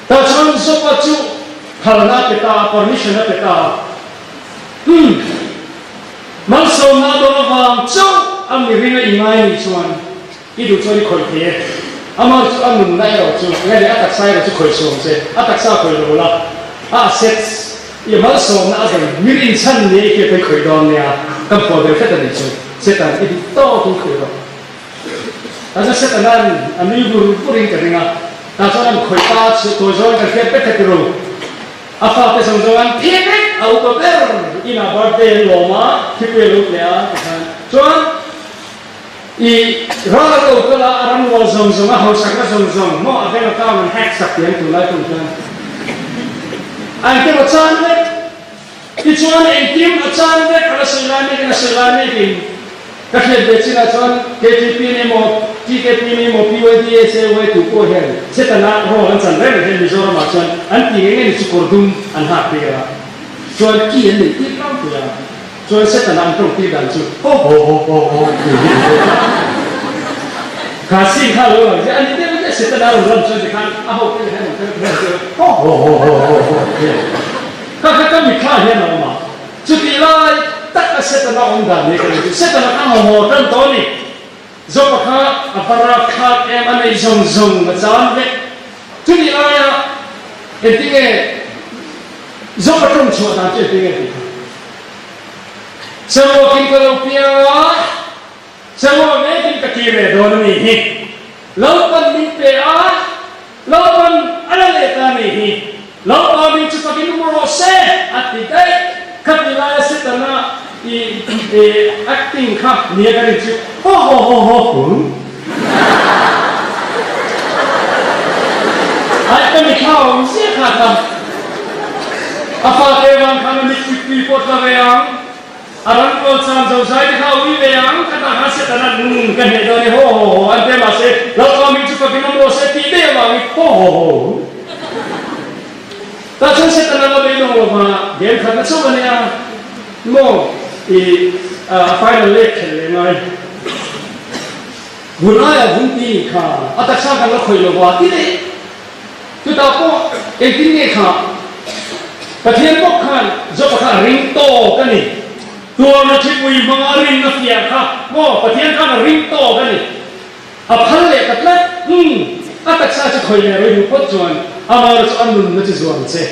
Tahu sopa tu halna kita permission kita. Malsom na do wang chau am ni ringa ingai ni chuan idu chori khoi the ama chu am nai ro chu ngai le atak sai ro chu khoi som se atak sa khoi lo la a set ye malsom na asan mirin chan ne ke pe khoi don ne a kam po de fet ni chu setan idu to tu khoi ro asa setanan ami guru puring ka ringa ta chuan khoi ta chu to zon ka ke pe ka ro apa pe song zon pek au ko ber ina birthday loma kipe lu ya chuan i ra lo ko la aram wal zong zong a ho sak na zong zong mo a vela ta man hack sak yan tu lai tu chuan an ke ma chan le ti chuan en kim a chan le ka la ni ka khe de china chuan KTP ne mo TKP ne mo PYD se we tu ko hen setana ro an chan le he mi zo ma chuan an ti nge ni chu kordum an ha pe ra chuan ki en ni ti kang tu ya chuan setana an tong ti dan chu ho ka sin kha lo ya an ni de setana ro lam chuan ti khan a ho pe he ho ka mi kha he na ma chu ti lai tak setana on da ne ka setana ka ho tan to ni zo pa kha apara kha em an ei zong zong ma chan le chu ni lai ya en ti nge zo pa tong chu ta che ti nge ti sawo kin ko lo pia sawo ne kin ka ki re do ni hi lo pan ni pe a lo pan ala le ta ni hi lo pa ni chu pa ki numero se at ti dai kapila setana i acting kha ni ga ni chu ho ai ka mi khao se kha ta apa te wang kha ni ti pot la yang aran ko chan zo sai khao wi le yang ka ta ha setana ka ne do ni ho an te ma se lo ka mi chu pa ki no se ti de wa mi ho ta chen setana lo be no ma gen kha na chu ba ne ya mo final leg le ngai gunaya bunti kha atak sa kan lo khoi lo wa ti de tu ta ko e ti ne kha pathian ko khan zo pa kha ring to ka ni tu na chi pui ma ring na fia kha mo pathian kha ring to ka ni a phal le ka tla atak sa chi khoi le ro yu pot chuan ama ro chu an nun na chi zuang che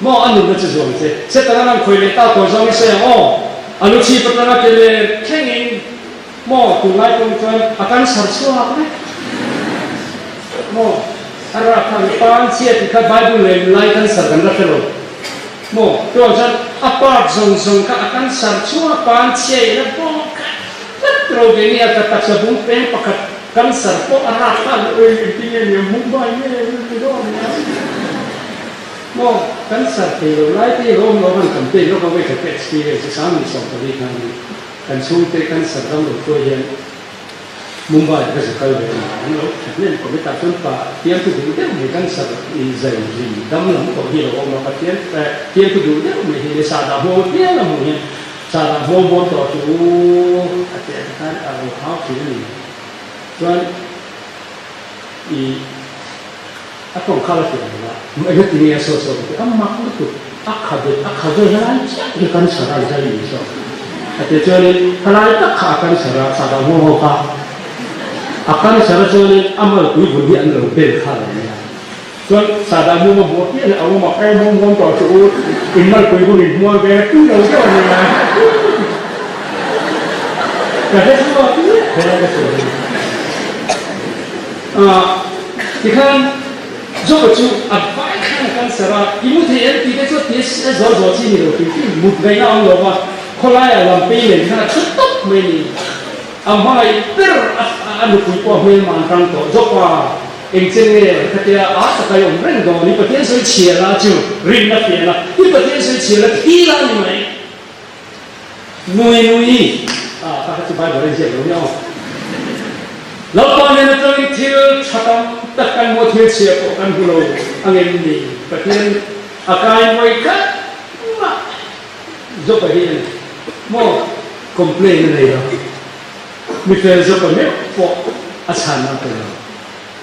mo an nun na chi zuang che se ta na khoi le ta ko zong se o alu chi patana ke le thengin mo tu lai tung chuan akan sar chua ne mo ara kan pan chia ti kha bible le lai kan sar kan la thelo mo to chan apa zong zong ka akan sar chua pan chia na po ka tro ge ni ata ta sa bung pen pakat kan sar po ara kan oi ti ne mumbai ne ni do mo kan sar ti lo lai ti lo mo ban kan ti lo ka we ka experience sa mi so ka ni kan su te kan sar dam lo to yen Mumbai ka sa kal de no ne ko mi ta tun pa tiang tu du de mi kan sar i zai ri dam lam ko hi lo ma pa tiang tu du de mi hi sa da ho tiang la mo yen sa da ho mo to tu a te kan a lo ha ki ni chuan i a tong kha la ti la mo e ti ni so a ma ku tu a kha de ya ni kan sa ra zai ni so ate choni halai tak kha kan sara sada mo ka akan sara choni amal kui budi an lo bel kha la ya chon sada mo mo ti le awu ma kai mo to chu inmal kui budi mo be tu lo to ni la ka he so ti he la ka so ikan zo chu a bai kan sara imu the en ti ke so ti zo chi ni lo ti mu gai na lo wa kolaya lampi le kana tutup meni amai per anu ku ko me man tang to zopa engchenge khatia a sakai om reng do ni patien soi chie la chu ring na pia la ni patien soi chie la thi la ni mai nuôi các cái bài gọi là gì đúng không lâu qua nên tôi thiếu chắc tất cả mọi thiếu sửa của căn bulo anh em đi và thiên akai mọi cái giúp cái gì mo complain này đó mình phải giúp cái này for asan nào đó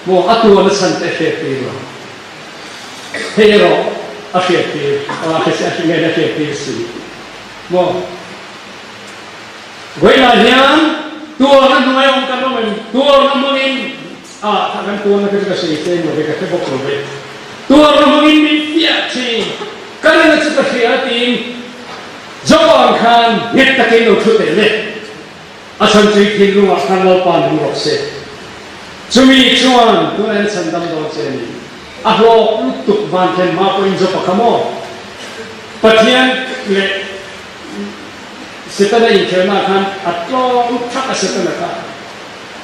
mo atu asan effective đó thế rồi effective cái sẽ nghe effective gì mo vậy là nhá tua nó nói ông cái đó mình tua nó mungkin thằng tua nó cái gì thế mà cái bốc rồi tua nó mungkin bị phiệt chi cái này nó sẽ phiệt tin do ông khan nhất là cái đầu thứ đấy asan chỉ khi lúc mà khan lâu pan không được sẽ chúng mình chọn tôi nên sẵn tâm đó chứ lo lúc tục van thêm mà có in cho bác mò bắt hiện lệ setelah itu nak atau tak setelah kan,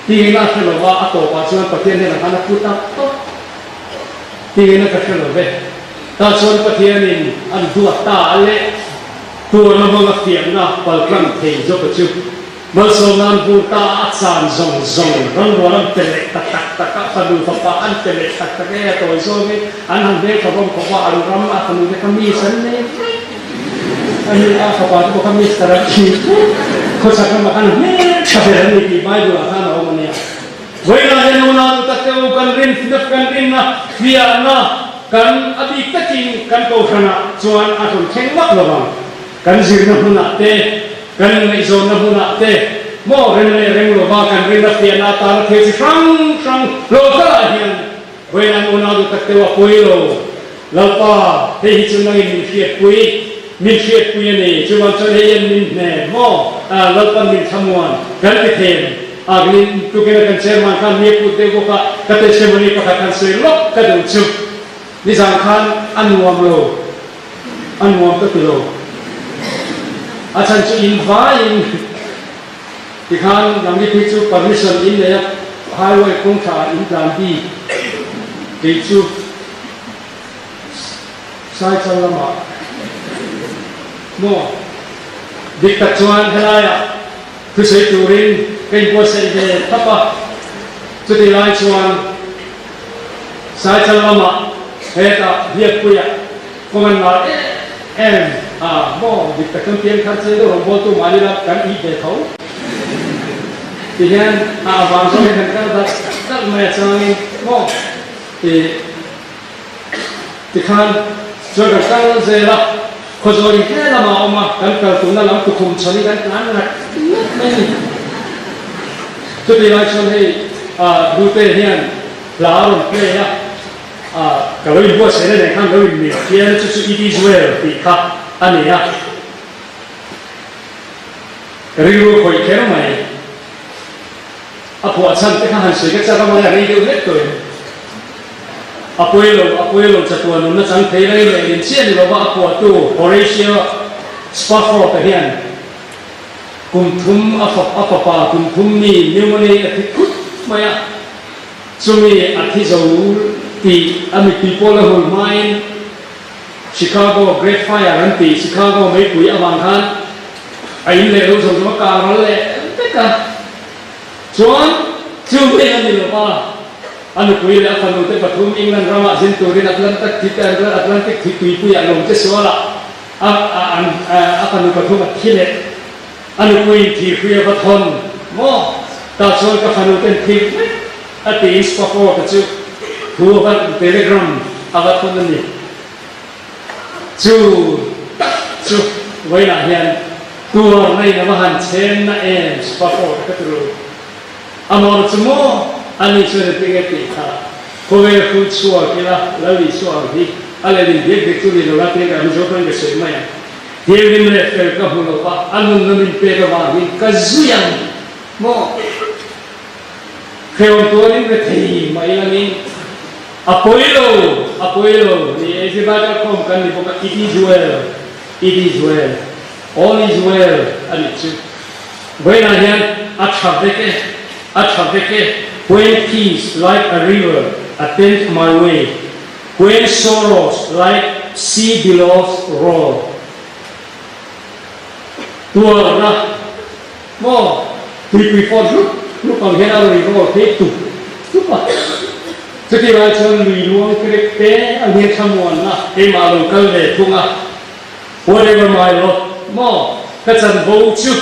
tinggal nak kalau atau pasal petian ni nak putar tu, tinggal nak kalau pasal petian ni ada dua tali, dua nama petian nak palkan hijau kecil, bersonan putar asan zong orang telek tak padu papaan telek tak ya tu isomi, anak dia kalau kau arum akan dia kami seni. Ani apa tu kami sekarang ini, kau cakap makan ni, cakap ni di Bible akan orang ni. Wala yang orang tak tahu kan rin, tidak kan rin na, dia na, kan adik kecil kan kau kena, cuan aku cengmak lawang, kan sirna pun nak teh, kan izon pun nak teh, mau ren lawang kan rin na dia na tar teh serang lokal yang, wala orang tak tahu apa itu, lapa teh itu nanti mesti kui. Mình thiệt quy này chứ còn cho nên mình nè mò lâu tâm mình tham quan gắn cái thềm mình tu cái cần xem mà kan miếng phụ tiêu có cái tên xem mình có cái cần xem lóc cái đầu chụp đi rằng kan ăn uống cái từ lâu chân chú in vái thì kan làm cái chú permission in này highway công trả in làm đi thì chú sai chân lắm ạ mo diktacuan helaya tu sei turin kain po sei de tapa tu di lai chuan sai chalama heta hiat puya kongan na mo diktacuan pian khan sei do bo tu mali la kan I de thau ti hian bang so kan ka da me chang mo ti khan cho ka kan ze la có rồi thế là mà ông mà cần tụi nó làm tụi cùng cho đi cái này tôi đi lại cho hay du tây hiền lão rồi tây á cái loại bữa sáng này看cái loại米天就是一滴水比卡anh này á cái loại hồi kéo mày phụ chân cái hàng水cái sao mà lại đi hết rồi Apuelo chatuan na chang thei lai le in chian lo ba apu tu Horatio Spafford ta hian kum thum apa kum thum ni pneumonia athi khut maya chumi athi zo ti ami people who mine Chicago Great Fire ran ti Chicago mai pui awang khan ai le lo zo ma ka ro le ta chuan chu me ani lo ba anu kui le afanu te pathum England rama zinturin Atlantic thitui pui along te sola afanu pathum athile anu kui thi khuya pathon mo ta chol ka fanu ten thik ati Spafford ta chu thu ba telegram avathon ni chu vai na hian tua nei na han chen na Spafford ka tru amor chumo ani chune tinge ti kha kowe khu chua kila lawi chua hi ale ni de tu ni lo la te ga mi jo kan ge se mai dia ni me fe ka hu lo pa anu no min pe ka ba ni ka zuyang mo kheo to ni me thei mai la ni apoilo ni ezibata.com kan ni boka it is well all is well ani chu buena hian athaveke when peace like a river attend my way, when sorrows like sea billows roll. tua na mo tui phone lúc còn hiện ở đây có thế tụ lúc mà trước khi vào chân lùi luôn cái té anh hiện tham muốn na cái mà lồng cơ để thung à whatever my lord mo cái chân vô chứ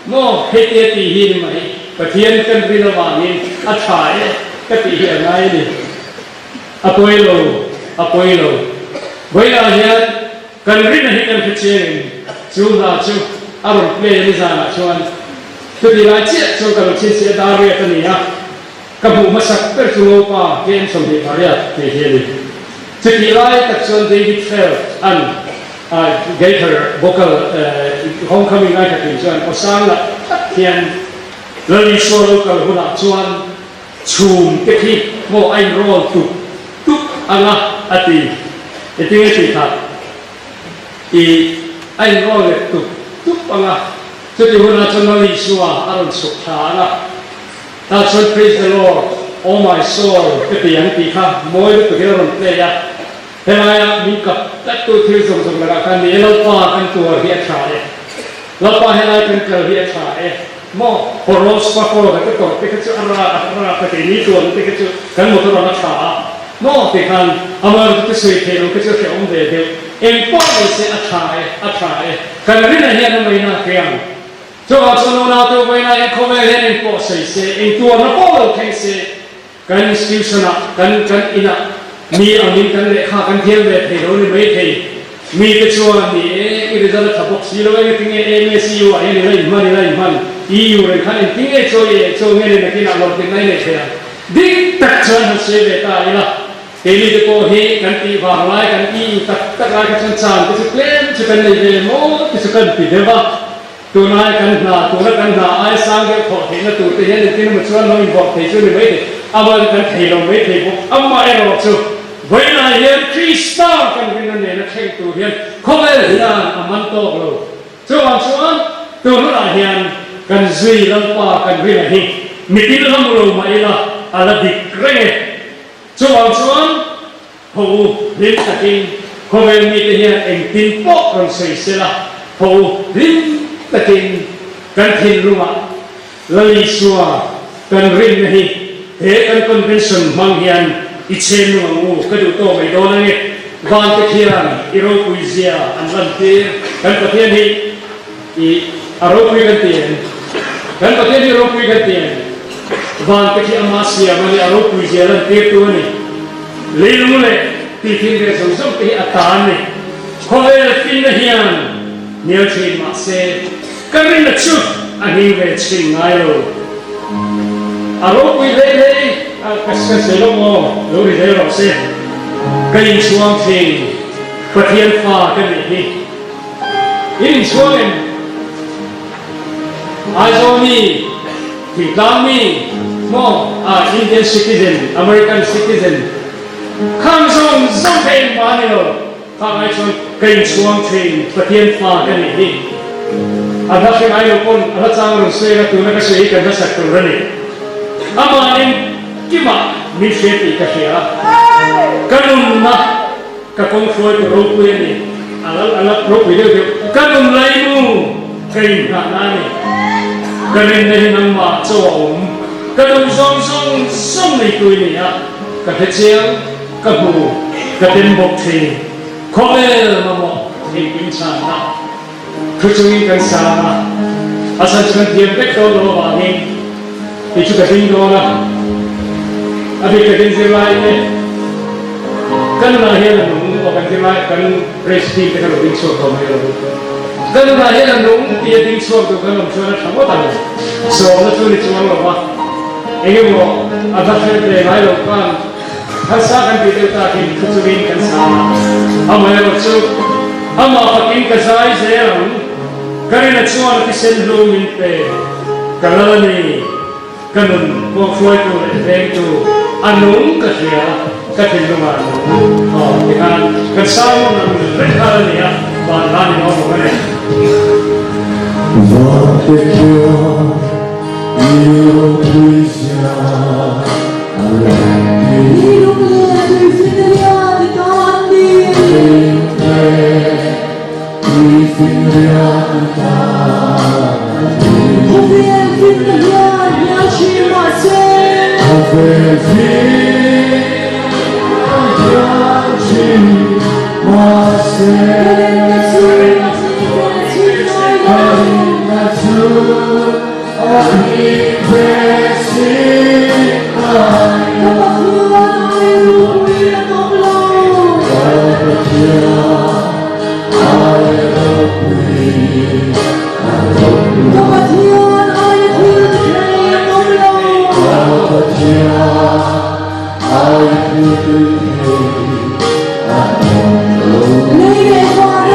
mo hết tiệt thì hiền mày và thiên cần đi là vàng hiền phải cái tỷ hiền này đi Apollo vậy là hiện cần biết là hiện cần phải chơi chú là chú aron play như thế nào chú anh chú đi lại chết chú cần chia sẻ đa về cái này à các bộ mất sắc cái chú lâu qua game xong thì phải là thì hiện chú đi lại tập trung David Fell anh Gator vocal homecoming night cái chú anh có sáng là hiện lần đi show local hôm nào chú anh chùm cái khi một anh roll tụt anh à ati itu yang kita anh roll tụt anh à cho nên hôm nay chúng ta đi xuống aron sukha ta cho praise the Lord all my soul cái tiếng thì khác mỗi lúc cái aron play ya thế mà mình gặp tất tôi thiếu dùng là cái này lâu qua cái tuổi hiện tại lâu qua hiện tại cái tuổi hiện tại mo poros pa ko cái tuổi cái chỗ ara cái này tuổi cái chỗ cái một tuổi nó thả mo thì kan amar cái suy thế cái chỗ cái ông đề em qua đây sẽ attract kan rin là hiện nay na kiang cho nó nào tôi bây giờ em không về em bỏ sẽ em tua nó bỏ đâu cái sẽ kan institution kan ina mi ở bên kan lệ khác kan thiên về thì đó là mấy thì mi cái chỗ này cái result là thập xí lo cái tiếng MSU ấy này là iman EU này kan tiếng chỗ nghe này cái nào lo tiếng này này thế đi tất chân sẽ về ta là cái này thì có hệ kan ti vào lại kan EU tất lại cái chân chân cái sự lên sự cần này về mốt cái sự cần thì thế吧ตัวนั้นกันหนาไอ้สร้างแค่ขอเห็นนะตัวที่เห็นที่มันชวนเราอินบอกที่ชวนไม่ได้เอามากันที่เราไม่ที่บุกเอามาเอเราชูเวลาเห็นคริสต์กันเป็นนั่นเองนะเช่นตัวเห็นเขาไม่เห็นอามันโตเราชวนตัวนั้นเห็นกันซีลำปากันเรื่องนี้มิติลำเราไม่ละอะไรดิเกรชวนผู้เห็นสักทีเขาไม่มีที่เห็นเองตินปอกกันใส่เสื้อผู้เห็นแต่กินกันทิ้งรู้ว่าเลยชัวกันริมนี่เหตุกันคนเป็นส่วนบางอย่างอิเชนว่างูก็ดูโตไม่โดนนี่วันตะเคียนอิโรคุยเซียอันลันเตียกันประเทศนี้อารมณ์คุยกันเตียนกันประเทศนี้อารมณ์คุยกันเตียนวันตะเคียนมาเซียมันอารมณ์คุยเซียลันเตียตัวนี้เลี้ยงเลยที่ทิ้งเรื่องสมที่อัตตานี่เขาเลยฟินนะเฮียนเนี่ยเชนมาเซกันเรื่องชุดอันนี้เป็นสิ่งง่ายเลยอารมณ์วิเลย์ก็เสียลงโม่รู้ดีเลยเราเสียกันยิ่งช่วงที่ประเทศฟ้ากันนี่ยิ่งช่วงอาจจะมีที่กลางมีโม่Indian citizen American citizen ข้างส่งเป็นมาเนี่ยข้างไอ้ชนกันยิ่งช่วงที่ประเทศฟ้ากันนี่อาจจะเป็นไอ้ลูกคนอาจจะรู้สึกว่าตัวนั้นก็เสียกันจะสักตัวนี่อามาเนี่ยกี่มามีเสียตีกันเสียกันนุ่มนะกับคนช่วยตัวรูปนี้นี่อะไรรูปวิดีโอกันนุ่มไล่มูกันหน้านี่กันเล่นในนังมาโจมกันนุ่มส่งในตัวนี่อ่ะกับเชียงกับบูกับเป็นบกทีเขาเล่นมาหมดที่กินชานะคือช่วยกันสร้างอาศัยช่วยเทียมเด็กโตโตบางทีที่ช่วยกันดูนะอาทิตย์กันสิไลเนี่ยกันน่าเห็นหนุ่มบอกกันสิไลกันเรสตีกันเราดิ้งโซ่ตัวไม่รู้กันน่าเห็นหนุ่มที่ดิ้งโซ่ตัวกันเราช่วยทำว่าอะไรโซ่แล้วช่วยช่วยเราว่าเองก็อาจจะเป็นเรื่องอะไรหรอกว่าภาษากันที่เดียวกันคือช่วยกันสร้างเอามาเราช่วยAma pakin kasai sayang karena cuan kisen lumin pe kalani kanun ko foi ko evento anung kasya katilungan dengan kasama ng rekala niya bahan mo mo ne If you Hãy subscribe cho kênh Ghiền Mì Gõ để không bỏ lỡ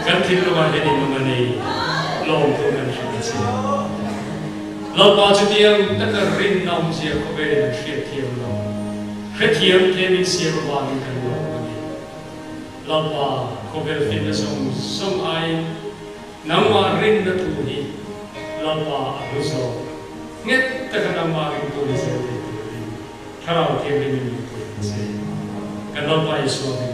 Kan tin lo ma he ni mo ni lo to kan shi เราพอจะเดียงตั้งแต่รินน้ำเสียเขาไปเรียกเทียมเราเรียกเทียมเทมิเสียวันกันเราพอเขาไปฟินส่งไอ้น้ำว่ารินนั่นตัวนี้เราพอรู้สึกเงี้ยแต่ก็น้ำว่ารินตัวนี้เสียถ้าเราเทียมรินตัวนี้เสียกันเราพอจะสวม